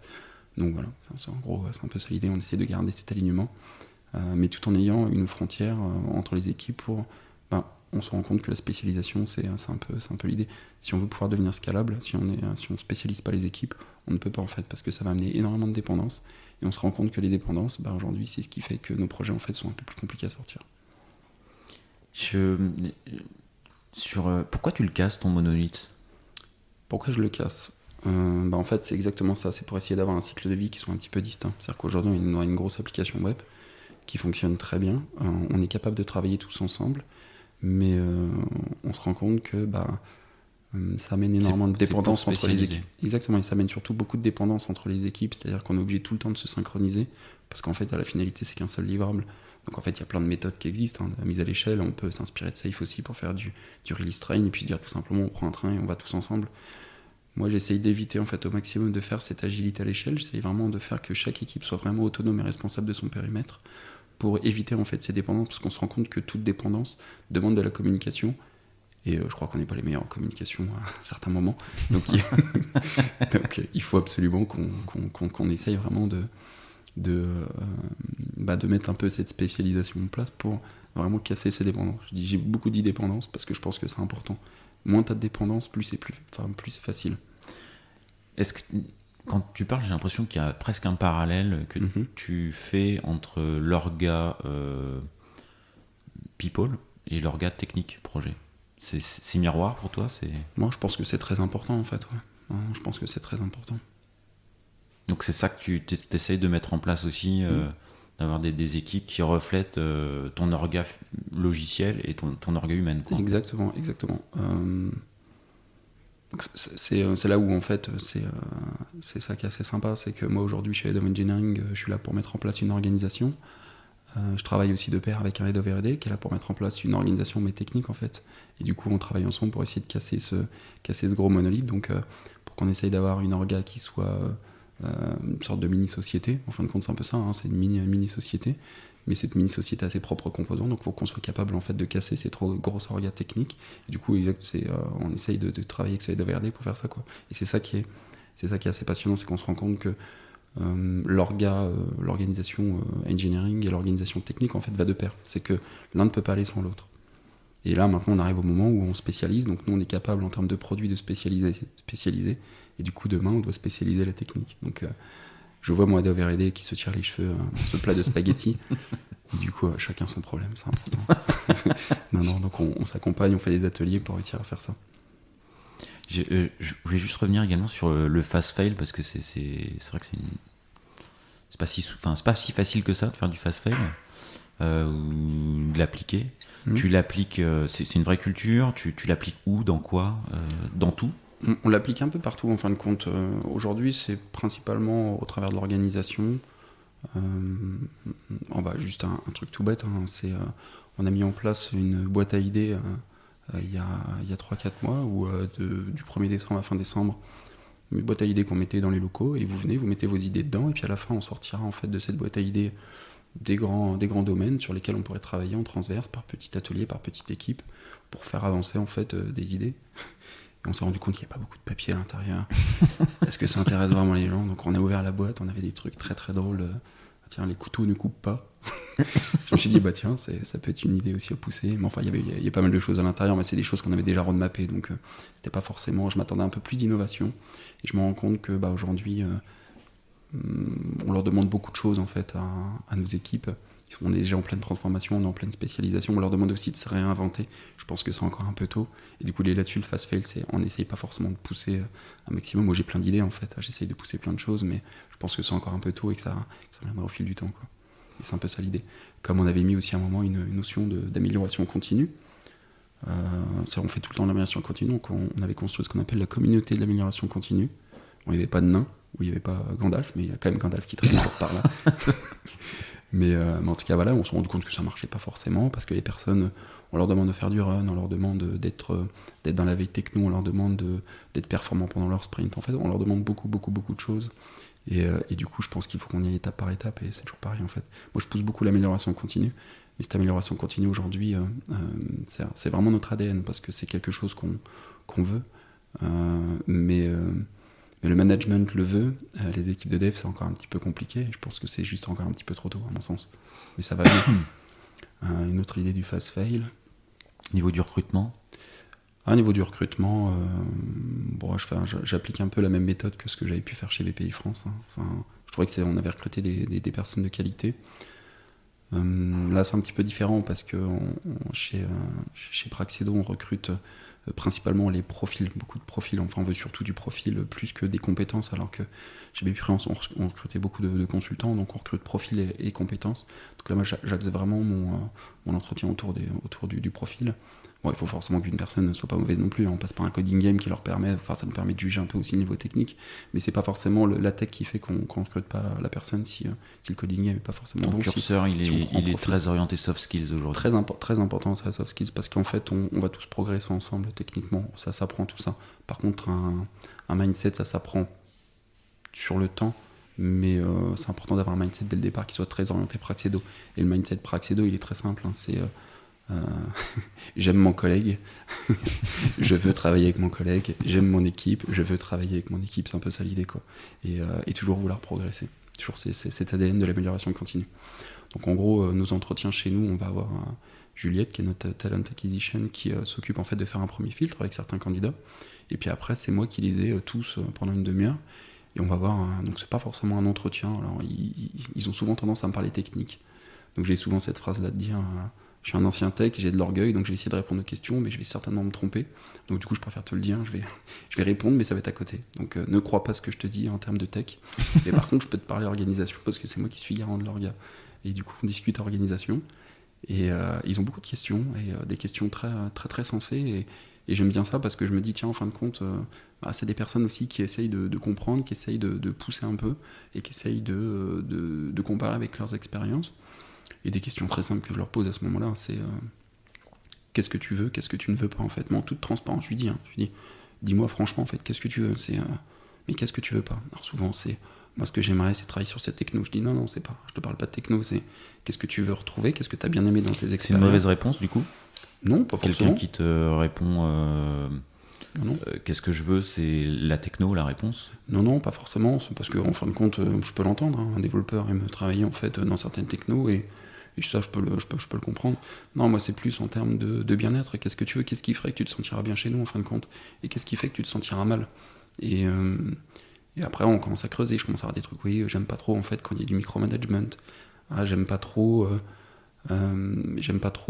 Donc voilà, en gros, c'est un peu ça l'idée. On essaie de garder cet alignement, mais tout en ayant une frontière entre les équipes pour. On se rend compte que la spécialisation, c'est un peu l'idée. Si on veut pouvoir devenir scalable, si on spécialise pas les équipes, on ne peut pas en fait, parce que ça va amener énormément de dépendances. Et on se rend compte que les dépendances, aujourd'hui, c'est ce qui fait que nos projets en fait sont un peu plus compliqués à sortir. Pourquoi tu le casses ton monolithe? Pourquoi je le casse? En fait, c'est exactement ça. C'est pour essayer d'avoir un cycle de vie qui soit un petit peu distinct. C'est-à-dire qu'aujourd'hui, on a une grosse application web qui fonctionne très bien. On est capable de travailler tous ensemble. Mais on se rend compte que ça amène énormément de dépendance entre les équipes. Exactement, et ça amène surtout beaucoup de dépendance entre les équipes, c'est-à-dire qu'on est obligé tout le temps de se synchroniser, parce qu'en fait, la finalité, c'est qu'un seul livrable. Donc en fait, il y a plein de méthodes qui existent. La mise à l'échelle, on peut s'inspirer de Safe aussi pour faire du release train, et puis se dire tout simplement, on prend un train et on va tous ensemble. Moi, j'essaye d'éviter en fait au maximum de faire cette agilité à l'échelle. J'essaye vraiment de faire que chaque équipe soit vraiment autonome et responsable de son périmètre, pour éviter en fait ces dépendances, parce qu'on se rend compte que toute dépendance demande de la communication, et je crois qu'on n'est pas les meilleurs en communication à certains moments, donc il faut absolument qu'on essaye vraiment de mettre un peu cette spécialisation en place pour vraiment casser ces dépendances. Je dis j'ai beaucoup dit dépendance parce que je pense que c'est important. Moins t'as de dépendance, plus c'est facile. Est-ce que quand tu parles, j'ai l'impression qu'il y a presque un parallèle que tu fais entre l'orga people et l'orga technique projet. C'est miroir pour toi? Moi, je pense que c'est très important en fait. Ouais. Je pense que c'est très important. Donc c'est ça que tu essayes de mettre en place aussi, d'avoir des équipes qui reflètent ton orga logiciel et ton orga humaine. Quoi. Exactement. C'est là où en fait c'est ça qui est assez sympa, c'est que moi aujourd'hui chez Head of Engineering, je suis là pour mettre en place une organisation. Je travaille aussi de pair avec un Head of R&D qui est là pour mettre en place une organisation mais technique en fait. Et du coup on travaille ensemble pour essayer de casser ce gros monolithe, donc pour qu'on essaye d'avoir une orga qui soit une sorte de mini-société. En fin de compte c'est un peu ça, c'est une mini-société. Mais cette mini-société a ses propres composants, donc il faut qu'on soit capable en fait de casser ces trop grosses orgas techniques. Et du coup, on essaye de travailler avec ce Head of R&D pour faire ça, quoi. Et c'est ça qui est assez passionnant, c'est qu'on se rend compte que l'organisation engineering et l'organisation technique en fait va de pair. C'est que l'un ne peut pas aller sans l'autre. Et là, maintenant, on arrive au moment où on spécialise. Donc nous, on est capable en termes de produits de spécialiser. Et du coup, demain, on doit spécialiser la technique. Donc je vois mon Head of R&D qui se tire les cheveux ce plat de spaghettis. Du coup, chacun son problème, c'est important. non, donc on s'accompagne, on fait des ateliers pour réussir à faire ça. Je voulais juste revenir également sur le fast fail, parce que c'est vrai que c'est pas si facile que ça de faire du fast fail ou de l'appliquer. Tu l'appliques, c'est une vraie culture, tu l'appliques où, dans quoi, dans tout? On l'applique un peu partout en fin de compte. Aujourd'hui, c'est principalement au travers de l'organisation. Juste un truc tout bête, on a mis en place une boîte à idées il y a 3-4 mois, où du 1er décembre à fin décembre, une boîte à idées qu'on mettait dans les locaux, et vous venez, vous mettez vos idées dedans, et puis à la fin on sortira en fait de cette boîte à idées des grands domaines sur lesquels on pourrait travailler en transverse, par petit atelier, par petite équipe, pour faire avancer en fait des idées. Et on s'est rendu compte qu'il n'y a pas beaucoup de papier à l'intérieur. Est-ce que ça intéresse vraiment les gens? Donc on a ouvert la boîte, on avait des trucs très très drôles. Tiens, les couteaux ne coupent pas. Je me suis dit, tiens, ça peut être une idée aussi à pousser. Mais enfin, il y a pas mal de choses à l'intérieur, mais c'est des choses qu'on avait déjà roadmappées. Donc c'était pas forcément. Je m'attendais à un peu plus d'innovation. Et je me rends compte que aujourd'hui, on leur demande beaucoup de choses en fait à nos équipes. On est déjà en pleine transformation, on est en pleine spécialisation, on leur demande aussi de se réinventer. Je pense que c'est encore un peu tôt. Et du coup, là-dessus, le fast fail, on n'essaye pas forcément de pousser un maximum. Moi, j'ai plein d'idées en fait, j'essaye de pousser plein de choses, mais je pense que c'est encore un peu tôt et que ça viendra au fil du temps, quoi. Et c'est un peu ça l'idée. Comme on avait mis aussi à un moment une notion d'amélioration continue, on fait tout le temps de l'amélioration continue, donc on avait construit ce qu'on appelle la communauté de l'amélioration continue. Bon, il n'y avait pas de nain, où il n'y avait pas Gandalf, mais il y a quand même Gandalf qui traîne toujours par là. Mais en tout cas, voilà, on s'est rendu compte que ça marchait pas forcément, parce que les personnes, on leur demande de faire du run, on leur demande d'être dans la veille techno, on leur demande d'être performants pendant leur sprint. En fait, on leur demande beaucoup de choses. Et du coup, je pense qu'il faut qu'on y aille étape par étape, et c'est toujours pareil en fait. Moi, je pousse beaucoup l'amélioration continue, mais cette amélioration continue aujourd'hui, c'est vraiment notre ADN, parce que c'est quelque chose qu'on veut. Mais le management le veut, les équipes de dev c'est encore un petit peu compliqué, je pense que c'est juste encore un petit peu trop tôt à mon sens. Mais ça va bien. Une autre idée du fast fail. Niveau du recrutement? Au niveau du recrutement, j'applique un peu la même méthode que ce que j'avais pu faire chez BPI France. Hein. Enfin, je trouvais qu'on avait recruté des personnes de qualité. Là c'est un petit peu différent parce que chez Praxedo on recrute principalement les profils, beaucoup de profils, enfin on veut surtout du profil plus que des compétences, alors que chez BPI France on recrutait beaucoup de consultants, donc on recrute profil et compétences. Donc là moi j'axe vraiment mon entretien autour du profil. Bon, il faut forcément qu'une personne ne soit pas mauvaise non plus, on passe par un coding game qui leur permet, enfin ça me permet de juger un peu aussi le niveau technique, mais c'est pas forcément la tech qui fait qu'on recrute pas la personne si le coding game est pas forcément Ton bon. curseur il est très orienté soft skills aujourd'hui. Très important ça, soft skills, parce qu'en fait on va tous progresser ensemble techniquement, ça s'apprend tout ça. Par contre un mindset ça s'apprend sur le temps, mais c'est important d'avoir un mindset dès le départ qui soit très orienté Praxedo. Et le mindset Praxedo il est très simple, hein, c'est j'aime mon collègue, je veux travailler avec mon collègue, j'aime mon équipe, je veux travailler avec mon équipe, c'est un peu ça l'idée quoi. Et toujours vouloir progresser, toujours c'est cet ADN de l'amélioration continue. Donc en gros nos entretiens chez nous, on va avoir Juliette qui est notre talent acquisition qui s'occupe en fait de faire un premier filtre avec certains candidats, et puis après c'est moi qui les ai tous pendant une demi-heure, et on va voir donc c'est pas forcément un entretien. Alors ils ont souvent tendance à me parler technique, donc j'ai souvent cette phrase là de dire je suis un ancien tech, j'ai de l'orgueil, donc je vais essayer de répondre aux questions, mais je vais certainement me tromper. Donc du coup, je préfère te le dire, je vais répondre, mais ça va être à côté. Donc ne crois pas ce que je te dis en termes de tech. Mais par contre, je peux te parler organisation, parce que c'est moi qui suis garant de l'orga. Et du coup, on discute organisation. Et ils ont beaucoup de questions, et des questions très, très, très sensées. Et j'aime bien ça, parce que je me dis, tiens, en fin de compte, c'est des personnes aussi qui essayent de comprendre, qui essayent de pousser un peu, et qui essayent de comparer avec leurs expériences. Et des questions très simples que je leur pose à ce moment-là, c'est qu'est-ce que tu veux, qu'est-ce que tu ne veux pas en fait. Mais en toute transparence, je lui dis, dis-moi franchement en fait, qu'est-ce que tu veux, mais qu'est-ce que tu veux pas. Alors souvent c'est, moi ce que j'aimerais c'est travailler sur cette techno. Je dis non, c'est pas, je te parle pas de techno, c'est qu'est-ce que tu veux retrouver, qu'est-ce que tu as bien aimé dans tes expériences. C'est une mauvaise réponse du coup? Non, pas forcément. Quelqu'un qui te répond qu'est-ce que je veux, c'est la techno, la réponse? Non, pas forcément, c'est parce que en fin de compte, je peux l'entendre, hein. Un développeur aime travailler en fait dans certaines technos, et ça je peux le comprendre. Non, moi c'est plus en termes de bien-être. Qu'est-ce que tu veux, qu'est-ce qui ferait que tu te sentiras bien chez nous en fin de compte, et qu'est-ce qui fait que tu te sentiras mal. Et après on commence à creuser, je commence à avoir des trucs, oui, j'aime pas trop en fait quand il y a du micromanagement. J'aime pas trop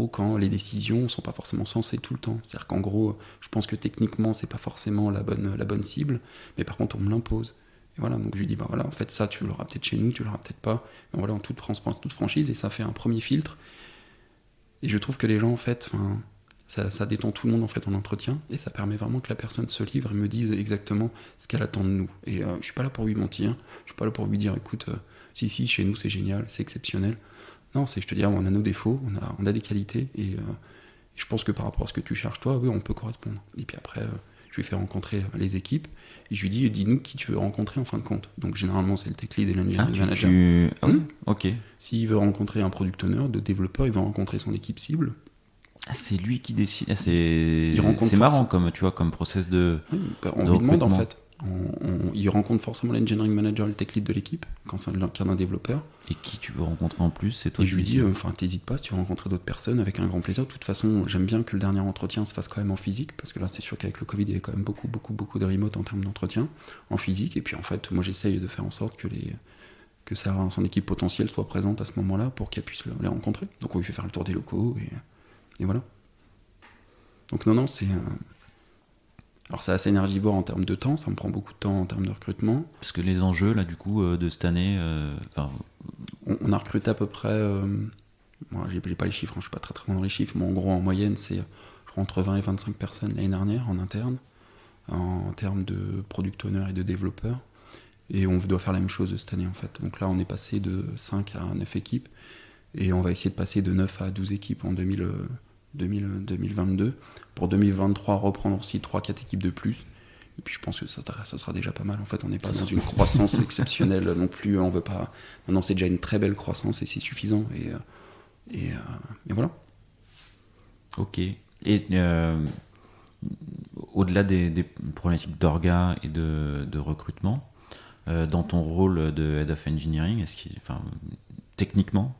quand les décisions sont pas forcément sensées tout le temps. C'est-à-dire qu'en gros, je pense que techniquement c'est pas forcément la bonne cible, mais par contre on me l'impose. Et voilà, donc je lui dis, voilà, en fait ça tu l'auras peut-être chez nous, tu l'auras peut-être pas. Mais voilà, en toute transparence, toute franchise, et ça fait un premier filtre. Et je trouve que les gens, en fait, ça détend tout le monde en fait en entretien, et ça permet vraiment que la personne se livre et me dise exactement ce qu'elle attend de nous. Et je suis pas là pour lui mentir, je suis pas là pour lui dire, écoute, si, chez nous c'est génial, c'est exceptionnel. Non, je te dis, on a nos défauts, on a des qualités, et je pense que par rapport à ce que tu cherches toi, oui, on peut correspondre. Et puis après, je lui fais rencontrer les équipes, et je lui dis, dis-nous qui tu veux rencontrer en fin de compte. Donc généralement, c'est le tech lead et l'engineering manager. Ah oui, ok. S'il veut rencontrer un product owner, de développeur, il va rencontrer son équipe cible. Ah, c'est lui qui décide. C'est marrant comme process de. Oui, on lui demande en fait. Il rencontre forcément l'engineering manager, le tech lead de l'équipe, quand c'est le cas d'un développeur. Et qui tu veux rencontrer en plus, c'est toi. Et je lui dis, t'hésites pas, si tu veux rencontrer d'autres personnes, avec un grand plaisir. De toute façon, j'aime bien que le dernier entretien se fasse quand même en physique, parce que là, c'est sûr qu'avec le Covid, il y avait quand même beaucoup de remote en termes d'entretien, en physique. Et puis en fait, moi, j'essaye de faire en sorte que son équipe potentielle soit présente à ce moment-là pour qu'elle puisse les rencontrer. Donc on lui fait faire le tour des locaux, et voilà. Donc non, c'est... Alors c'est assez énergivore en termes de temps, ça me prend beaucoup de temps en termes de recrutement. Parce que les enjeux là du coup de cette année, on a recruté à peu près, moi j'ai pas les chiffres, je suis pas très bon dans les chiffres, mais en gros en moyenne c'est je crois entre 20 et 25 personnes l'année dernière en interne, en termes de product owner et de développeurs. Et on doit faire la même chose cette année en fait. Donc là on est passé de 5 à 9 équipes et on va essayer de passer de 9 à 12 équipes en 2022. Pour 2023 reprendre aussi 3-4 équipes de plus. Et puis je pense que ça sera déjà pas mal. En fait on n'est pas dans une croissance exceptionnelle non plus. On veut pas. Non, c'est déjà une très belle croissance et c'est suffisant. Et voilà. Ok. Et au-delà des problématiques d'orga et de recrutement, dans ton rôle de Head of Engineering, techniquement,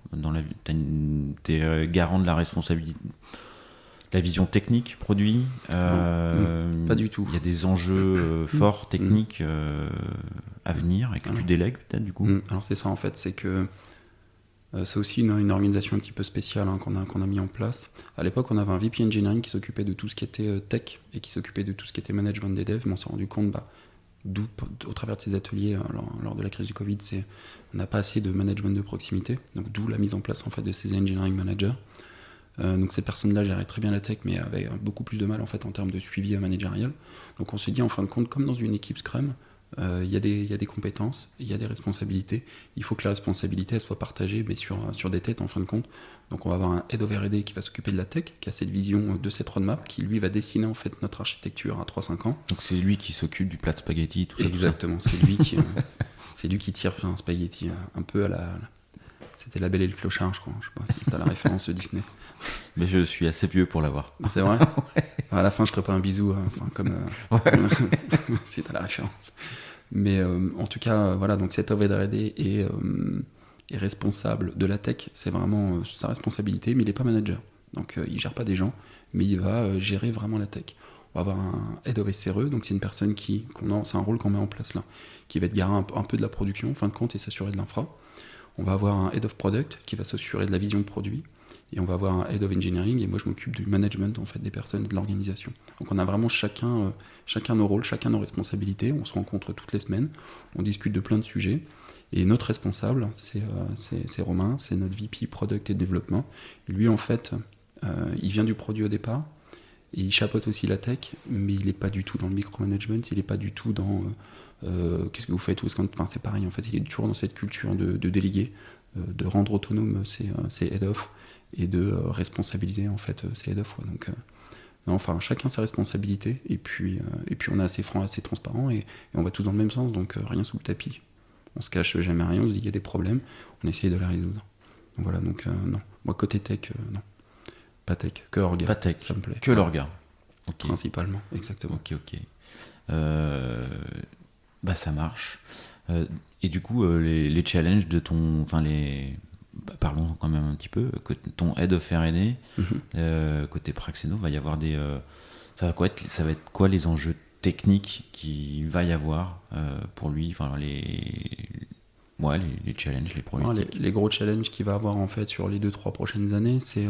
t'es garant de la responsabilité, de la vision technique produit pas du tout. Il y a des enjeux forts techniques à venir et que tu délègues peut-être du coup. Alors c'est ça en fait, c'est que c'est aussi une organisation un petit peu spéciale qu'on a mis en place. À l'époque, on avait un VP Engineering qui s'occupait de tout ce qui était tech et qui s'occupait de tout ce qui était management des devs, mais on s'est rendu compte, au travers de ces ateliers, lors de la crise du Covid, on n'a pas assez de management de proximité, donc d'où la mise en place en fait, de ces engineering managers. Donc ces personnes-là géraient très bien la tech, mais avaient beaucoup plus de mal en fait, en termes de suivi managérial. Donc on s'est dit, en fin de compte, comme dans une équipe Scrum, il y a des compétences, il y a des responsabilités. Il faut que la responsabilité elle soit partagée, mais sur des têtes en fin de compte. Donc on va avoir un Head of R&D qui va s'occuper de la tech, qui a cette vision de cette roadmap, qui lui va dessiner en fait notre architecture à 3-5 ans. Donc c'est lui qui s'occupe du plat de spaghetti, tout ça. Exactement, c'est lui qui tire un spaghetti un peu à la... C'était La Belle et le Clochard, je crois. Je sais pas si c'était la référence Disney. Mais je suis assez vieux pour l'avoir. C'est vrai. Ouais. À la fin, je ferai pas un bisou, si t'as la référence. Mais en tout cas, voilà, donc cet Head of R&D est responsable de la tech. C'est vraiment sa responsabilité, mais il n'est pas manager. Donc il gère pas des gens, mais il va gérer vraiment la tech. On va avoir un Head of SRE, donc c'est une personne c'est un rôle qu'on met en place là, qui va être garant un peu de la production, en fin de compte, et s'assurer de l'infra. On va avoir un Head of Product qui va s'assurer de la vision de produit. Et on va avoir un Head of Engineering, et moi je m'occupe du management en fait, des personnes et de l'organisation. Donc on a vraiment chacun nos rôles, chacun nos responsabilités, on se rencontre toutes les semaines, on discute de plein de sujets, et notre responsable, c'est Romain, c'est notre VP Product et Développement. Et lui en fait, il vient du produit au départ, et il chapeaute aussi la tech, mais il n'est pas du tout dans le micromanagement, il n'est pas du tout dans qu'est-ce que vous faites, c'est pareil en fait, il est toujours dans cette culture de déléguer, de rendre autonome ses head-off, et de responsabiliser en fait ces head-off. Donc chacun sa responsabilité, et puis on est assez franc, assez transparent, et on va tous dans le même sens, donc rien sous le tapis. On se cache jamais rien, on se dit il y a des problèmes, on essaye de les résoudre. Donc voilà, donc non. Moi côté tech, non. Pas tech, que orga. Pas tech, ça me plaît. que l'orga. Okay. Principalement, exactement. Ok. Ça marche. Et du coup, les challenges de ton... parlons quand même un petit peu. Ton Head of R&D, côté Praxeno, va y avoir des... ça va être quoi les enjeux techniques qu'il va y avoir pour lui, les challenges, les problématiques. Les gros challenges qu'il va avoir en fait sur les 2-3 prochaines années, c'est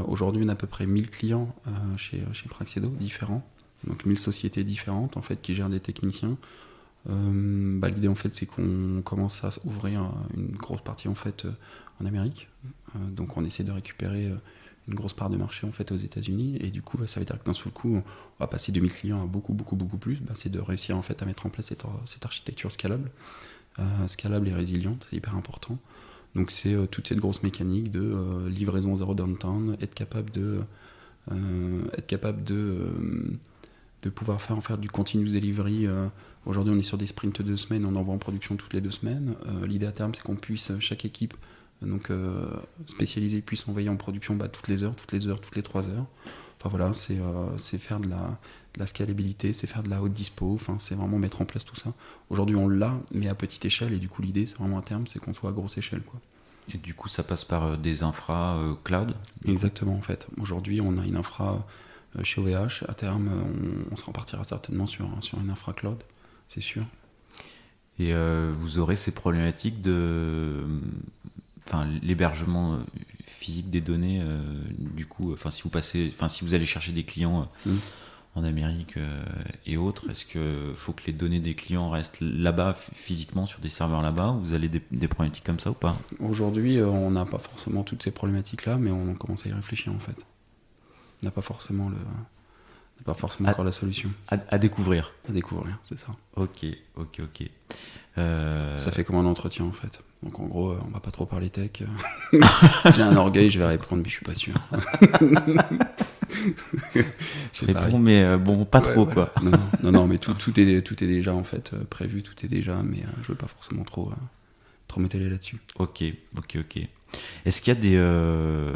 aujourd'hui on a à peu près 1000 clients chez Praxedo différents, donc 1000 sociétés différentes en fait qui gèrent des techniciens. L'idée en fait c'est qu'on commence à ouvrir une grosse partie en fait en Amérique, donc on essaie de récupérer une grosse part de marché en fait aux États-Unis, et du coup ça veut dire que d'un seul coup on va passer de 1000 clients à beaucoup plus. C'est de réussir en fait à mettre en place cette architecture scalable et résiliente, c'est hyper important. Donc c'est toute cette grosse mécanique de livraison zéro downtime, être capable de pouvoir faire du continuous delivery. Aujourd'hui on est sur des sprints de 2 semaines, on envoie en production toutes les 2 semaines. L'idée à terme c'est qu'on puisse, chaque équipe spécialisée puisse envoyer en production toutes les heures, toutes les 3 heures. Enfin voilà, c'est faire de la scalabilité, c'est faire de la haute dispo, c'est vraiment mettre en place tout ça. Aujourd'hui on l'a, mais à petite échelle, et du coup l'idée c'est vraiment à terme, c'est qu'on soit à grosse échelle, quoi. Et du coup ça passe par des infra cloud. Exactement, en fait. Aujourd'hui on a une infra chez OVH, à terme on se repartira certainement sur une infra cloud, c'est sûr. Et vous aurez ces problématiques de l'hébergement physique des données, du coup, si vous allez chercher des clients en Amérique et autres, est-ce que faut que les données des clients restent là-bas physiquement sur des serveurs là-bas, ou vous avez des problématiques comme ça ou pas? Aujourd'hui on n'a pas forcément toutes ces problématiques là, mais on commence à y réfléchir en fait. On n'a pas forcément C'est pas forcément encore la solution. À découvrir. À découvrir, c'est ça. Ok. Ça fait comme un entretien en fait. Donc en gros, on va pas trop parler tech. J'ai un orgueil, je vais répondre, mais je suis pas sûr. C'est bon, mais pas trop voilà. quoi. Non, mais tout est déjà en fait prévu, tout est déjà, mais je veux pas forcément trop m'étaler là-dessus. Ok. Est-ce qu'il y a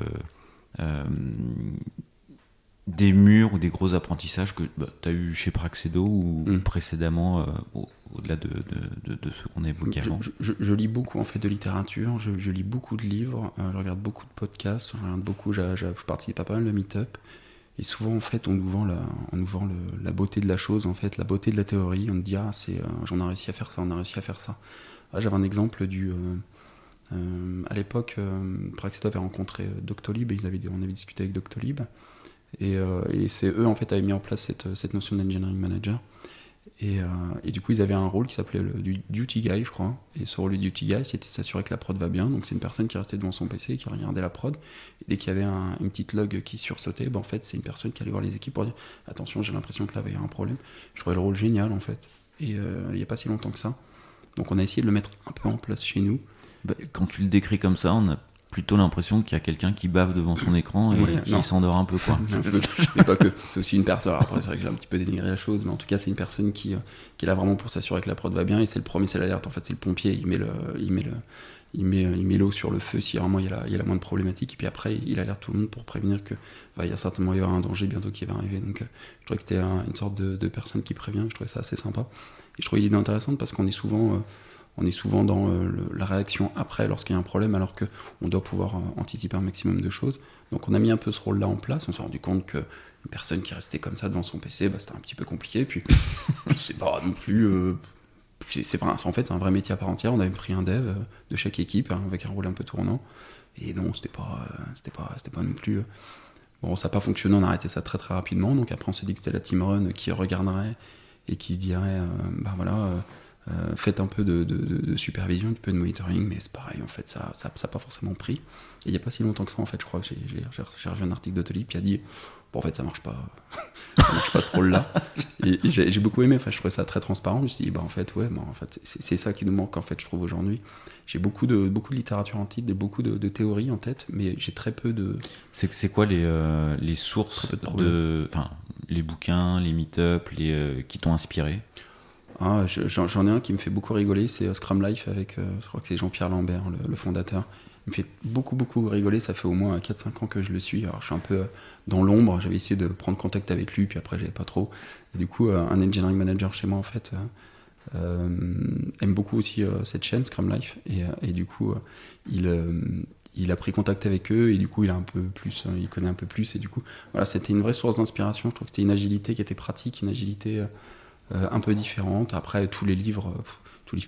des murs ou des gros apprentissages que tu as eu chez Praxedo ou précédemment, au-delà de ce qu'on a évoqué avant? Je lis beaucoup en fait de littérature, je lis beaucoup de livres, je regarde beaucoup de podcasts, je participe à pas mal de meet-up, et souvent en fait on nous vend la beauté de la chose, en fait, la beauté de la théorie. On nous dit j'en ai réussi à faire ça, on a réussi à faire ça. J'avais un exemple à l'époque, Praxedo avait rencontré Doctolib, et on avait discuté avec Doctolib. Et c'est eux en fait avaient mis en place cette notion d'engineering manager, et du coup ils avaient un rôle qui s'appelait le duty guy, je crois, et ce rôle de duty guy c'était s'assurer que la prod va bien. Donc c'est une personne qui restait devant son PC et qui regardait la prod, et dès qu'il y avait une petite log qui sursautait, en fait c'est une personne qui allait voir les équipes pour dire attention, j'ai l'impression que là il y a un problème. Je trouvais le rôle génial en fait, et il n'y a pas si longtemps que ça, donc on a essayé de le mettre un peu en place chez nous. Quand tu le décris comme ça, on a plutôt l'impression qu'il y a quelqu'un qui bave devant son écran et qui s'endort un peu, quoi. Mais pas que, c'est aussi une personne. Alors après, c'est vrai que j'ai un petit peu dénigré la chose, mais en tout cas, c'est une personne qui est là vraiment pour s'assurer que la prod va bien, et c'est le premier, c'est l'alerte. En fait, c'est le pompier, il met l'eau sur le feu si vraiment il y a la moindre problématique, et puis après, il alerte tout le monde pour prévenir que il y a certainement y avoir un danger bientôt qui va arriver. Donc, je trouvais que c'était une sorte de personne qui prévient. Je trouvais ça assez sympa. Et je trouvais l'idée intéressante parce qu'on est souvent dans la réaction après lorsqu'il y a un problème, alors qu'on doit pouvoir anticiper un maximum de choses. Donc on a mis un peu ce rôle-là en place. On s'est rendu compte qu'une personne qui restait comme ça devant son PC, c'était un petit peu compliqué. Puis c'est pas non plus... en fait, c'est un vrai métier à part entière. On avait pris un dev de chaque équipe, avec un rôle un peu tournant. Et non, c'était pas non plus... Bon, ça n'a pas fonctionné, on a arrêté ça très très rapidement. Donc après, on s'est dit que c'était la team run qui regarderait et qui se dirait, faites un peu de supervision, un peu de monitoring, mais c'est pareil, en fait, ça n'a pas forcément pris. Et il n'y a pas si longtemps que ça, en fait, je crois que j'ai revu un article d'Autolib qui a dit, en fait, ça marche pas ce rôle-là. Et j'ai beaucoup aimé, enfin, je trouvais ça très transparent. Je me suis dit, en fait, c'est ça qui nous manque, en fait, je trouve, aujourd'hui. J'ai beaucoup de littérature en tête, beaucoup de théories en tête, mais j'ai très peu de... C'est quoi les sources les bouquins, les meet-up, qui t'ont inspiré? J'en ai un qui me fait beaucoup rigoler, c'est Scrum Life avec, je crois que c'est Jean-Pierre Lambert, le fondateur. Il me fait beaucoup rigoler, ça fait au moins 4-5 ans que je le suis. Alors je suis un peu dans l'ombre, j'avais essayé de prendre contact avec lui, puis après j'avais pas trop. Et du coup, un engineering manager chez moi, en fait, aime beaucoup aussi cette chaîne, Scrum Life, et du coup, il a pris contact avec eux, et du coup, il connaît un peu plus, et du coup, voilà, c'était une vraie source d'inspiration. Je trouve que c'était une agilité qui était pratique, une agilité... un peu différente. Après, tous les livres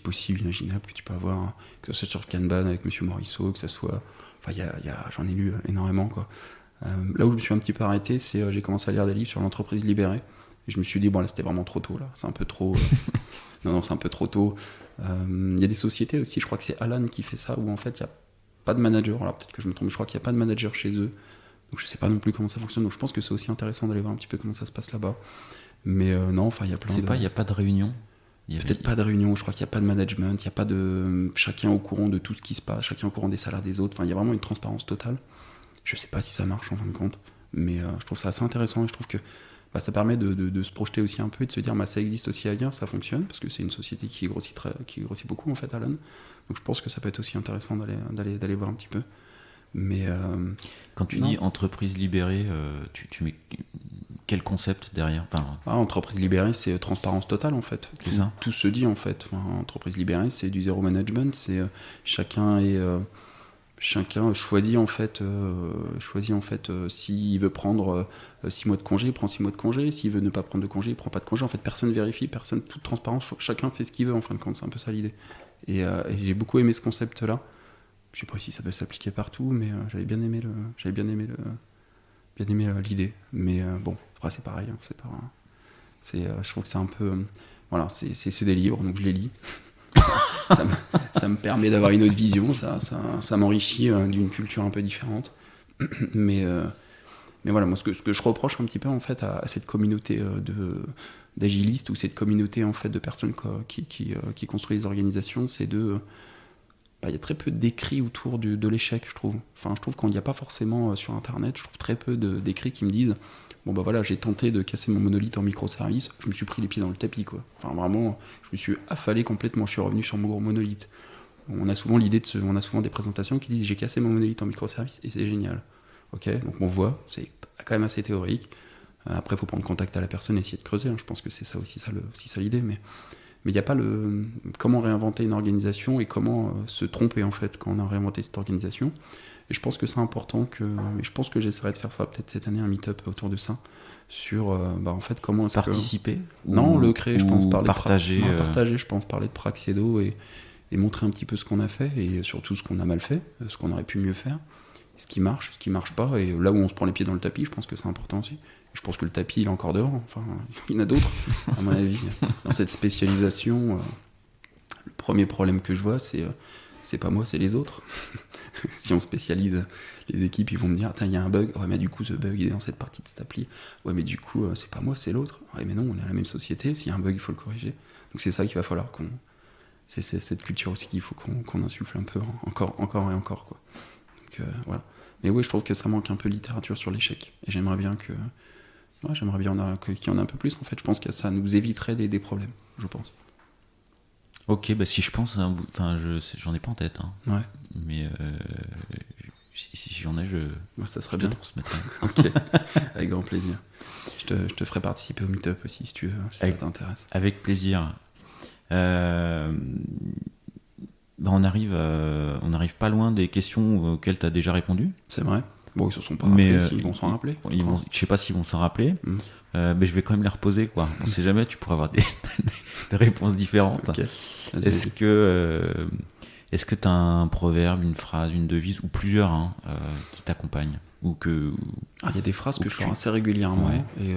possibles, imaginables que tu peux avoir, que ce soit sur Kanban avec Monsieur Morisseau, que ce soit... Enfin, j'en ai lu énormément, quoi. Là où je me suis un petit peu arrêté, c'est j'ai commencé à lire des livres sur l'entreprise libérée. Et je me suis dit, là, c'était vraiment trop tôt, là. C'est un peu trop... non, c'est un peu trop tôt. Il y a des sociétés aussi, je crois que c'est Alan qui fait ça, où en fait, il n'y a pas de manager. Alors peut-être que je me trompe, mais je crois qu'il n'y a pas de manager chez eux. Donc je sais pas non plus comment ça fonctionne. Donc je pense que c'est aussi intéressant d'aller voir un petit peu comment ça se passe là-bas. Mais non, enfin, il y a plein il n'y a pas de réunion. Peut-être pas de réunion, je crois qu'il n'y a pas de management, il n'y a pas de... Chacun au courant de tout ce qui se passe, chacun au courant des salaires des autres. Enfin, il y a vraiment une transparence totale. Je sais pas si ça marche en fin de compte, mais je trouve ça assez intéressant, et je trouve que ça permet de se projeter aussi un peu et de se dire ça existe aussi ailleurs, ça fonctionne, parce que c'est une société qui grossit beaucoup, en fait, Alan. Donc je pense que ça peut être aussi intéressant d'aller voir un petit peu. Mais quand tu dis entreprise libérée, tu mets quel concept derrière? Entreprise libérée, c'est transparence totale, en fait. Tout se dit, en fait. Entreprise libérée, c'est du zéro management, c'est chacun choisit en fait s'il veut prendre 6 mois de congé, il prend 6 mois de congé, s'il veut ne pas prendre de congé, il prend pas de congé. En fait, personne vérifie, toute transparence, chacun fait ce qu'il veut, en fin de compte. C'est un peu ça l'idée. Et j'ai beaucoup aimé ce concept-là. Je sais pas si ça peut s'appliquer partout, mais j'avais bien aimé l'idée. Mais bon, après c'est pareil, je trouve que c'est un peu, c'est des livres, donc je les lis. ça me permet d'avoir une autre vision, ça m'enrichit d'une culture un peu différente. Mais Mais voilà, moi, ce que je reproche un petit peu, en fait, à cette communauté d'agilistes ou cette communauté, en fait, de personnes qui construisent des organisations, c'est il y a très peu d'écrits autour de l'échec, je trouve. Enfin, je trouve qu'il n'y a pas forcément sur Internet, je trouve très peu d'écrits qui me disent bon, bah voilà, j'ai tenté de casser mon monolithe en microservices, je me suis pris les pieds dans le tapis, quoi. Enfin, vraiment, je me suis affalé complètement, je suis revenu sur mon gros monolithe. On a souvent on a souvent des présentations qui disent j'ai cassé mon monolithe en microservices et c'est génial. Ok, donc on voit, c'est quand même assez théorique. Après, il faut prendre contact à la personne et essayer de creuser. Je pense que c'est ça aussi, ça l'idée, mais il n'y a pas comment réinventer une organisation et comment se tromper en fait quand on a réinventé cette organisation. Et je pense que c'est important je pense que j'essaierai de faire ça peut-être cette année, un meet-up autour de ça, sur en fait comment est-ce participer non, le créer, je pense, partager, partager, je pense, parler de Praxedo et montrer un petit peu ce qu'on a fait et surtout ce qu'on a mal fait, ce qu'on aurait pu mieux faire, ce qui marche pas, et là où on se prend les pieds dans le tapis, je pense que c'est important aussi. Je pense que le tapis, il est encore dehors. Enfin, il y en a d'autres, à mon avis. Dans cette spécialisation, le premier problème que je vois, c'est pas moi, c'est les autres. Si on spécialise les équipes, ils vont me dire il y a un bug. Ouais, mais du coup, ce bug, il est dans cette partie de cette appli. Ouais, mais du coup, c'est pas moi, c'est l'autre. Ouais, mais non, on est à la même société. S'il y a un bug, il faut le corriger. Donc, c'est ça qu'il va falloir c'est cette culture aussi qu'il faut qu'on insuffle un peu, encore et encore, quoi. Donc, voilà. Mais oui, je trouve que ça manque un peu de littérature sur l'échec. Et j'aimerais bien qu'il y en ait un peu plus, en fait. Je pense que ça nous éviterait des problèmes, je pense. Ok, bah si je pense, j'en ai pas en tête. Hein. Ouais. Mais si j'en ai, ça serait bien. Transmettre. Ok, avec grand plaisir. Je te ferai participer au meet-up aussi, si tu veux, si ça t'intéresse. Avec plaisir. On arrive pas loin des questions auxquelles tu as déjà répondu. C'est vrai. Bon, ils se sont pas rappelés, ils vont s'en rappeler. Je sais pas s'ils vont s'en rappeler, mais je vais quand même les reposer, quoi. On sait jamais, tu pourrais avoir des réponses différentes. Okay. Est-ce que tu as un proverbe, une phrase, une devise, ou plusieurs qui t'accompagnent il y a des phrases que je sors assez régulièrement, ouais. Et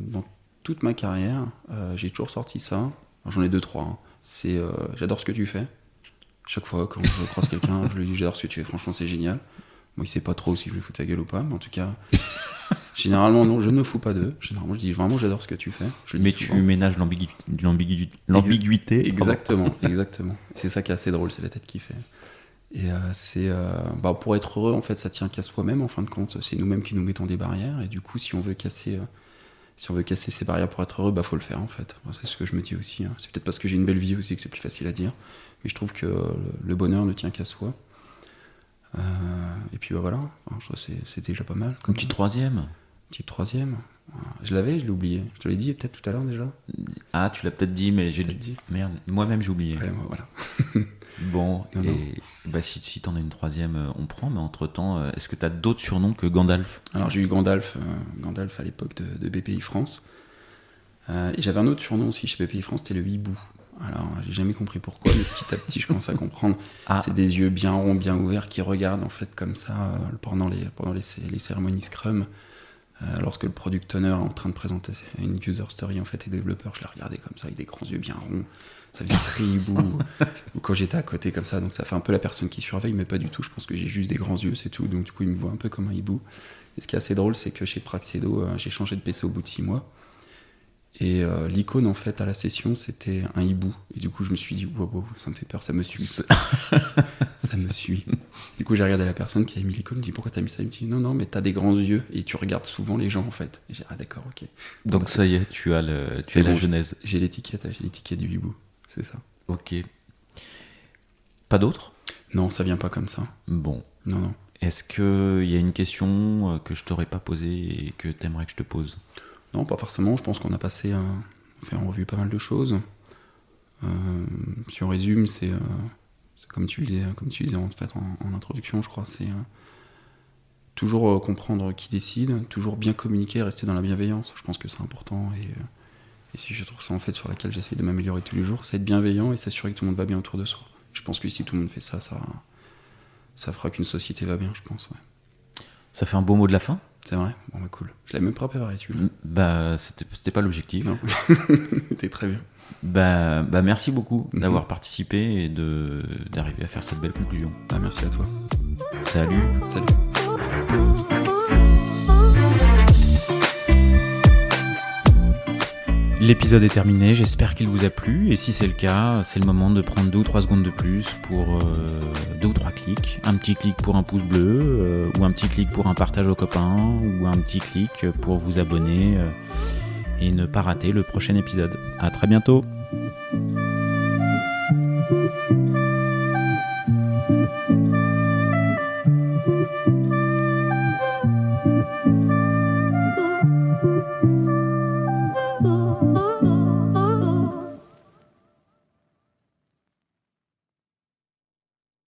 dans toute ma carrière, j'ai toujours sorti ça. J'en ai 2-3. C'est j'adore ce que tu fais. Chaque fois quand je croise quelqu'un, je lui dis j'adore ce que tu fais, franchement c'est génial. Moi il sait pas trop si je lui fous ta gueule ou pas, mais en tout cas, généralement non, je ne me fous pas d'eux. Généralement je dis vraiment j'adore ce que tu fais. Mais tu ménages l'ambiguïté. Exactement. C'est ça qui est assez drôle, c'est la tête qui fait. Et pour être heureux, en fait, ça tient qu'à soi-même, en fin de compte. C'est nous-mêmes qui nous mettons des barrières, et du coup, si on veut casser ces barrières pour être heureux, faut le faire, en fait. C'est ce que je me dis aussi. C'est peut-être parce que j'ai une belle vie aussi que c'est plus facile à dire. Mais je trouve que le bonheur ne tient qu'à soi. Et puis voilà, c'est déjà pas mal. Une petite troisième. Je l'ai oublié. Je te l'ai dit peut-être tout à l'heure déjà. Ah, tu l'as peut-être dit, mais j'ai dit. Merde, moi-même j'ai oublié. Ouais, moi, voilà. Bon, si t'en as une troisième, on prend, mais entre-temps, est-ce que t'as d'autres surnoms que Gandalf ? Alors j'ai eu Gandalf à l'époque de BPI France. Et j'avais un autre surnom aussi chez BPI France, c'était le hibou. Alors j'ai jamais compris pourquoi, mais petit à petit je commence à comprendre. C'est des yeux bien ronds, bien ouverts qui regardent en fait comme ça pendant les cérémonies Scrum. Lorsque le product owner est en train de présenter une user story en fait, et développeur, je la regardais comme ça avec des grands yeux bien ronds. Ça faisait très hibou. Ou quand j'étais à côté comme ça, donc ça fait un peu la personne qui surveille, mais pas du tout. Je pense que j'ai juste des grands yeux, c'est tout. Donc du coup, il me voit un peu comme un hibou. Et ce qui est assez drôle, c'est que chez Praxedo, j'ai changé de PC au bout de 6 mois. Et l'icône en fait à la session, c'était un hibou. Et du coup, je me suis dit, wow, ça me fait peur, ça me suit. Ça me suit. Du coup, j'ai regardé la personne qui avait mis l'icône, je me dis pourquoi t'as mis ça ? Il me dit non, mais t'as des grands yeux et tu regardes souvent les gens en fait. Et j'ai dit, ah d'accord, ok. Donc ça y est, tu as la genèse. J'ai l'étiquette du hibou, c'est ça. Ok. Pas d'autres ? Non, ça vient pas comme ça. Bon. Non. Est-ce qu'il y a une question que je t'aurais pas posée et que t'aimerais que je te pose ? Non, pas forcément. Je pense qu'on a fait en revue pas mal de choses. Si on résume, c'est comme tu disais en fait en introduction, je crois, c'est toujours comprendre qui décide, toujours bien communiquer, rester dans la bienveillance. Je pense que c'est important et si je trouve ça en fait sur laquelle j'essaye de m'améliorer tous les jours, c'est être bienveillant et s'assurer que tout le monde va bien autour de soi. Je pense que si tout le monde fait ça fera qu'une société va bien, je pense. Ouais. Ça fait un beau mot de la fin ? C'est vrai ? Bon, cool. Je l'avais même préparé, celui-là. C'était pas l'objectif. Non, c'était très bien. Merci beaucoup d'avoir participé et d'arriver à faire cette belle conclusion. Merci à toi. Salut. Salut. L'épisode est terminé, j'espère qu'il vous a plu, et si c'est le cas, c'est le moment de prendre 2 ou 3 secondes de plus pour 2 ou 3 clics. Un petit clic pour un pouce bleu, ou un petit clic pour un partage aux copains, ou un petit clic pour vous abonner et ne pas rater le prochain épisode. À très bientôt.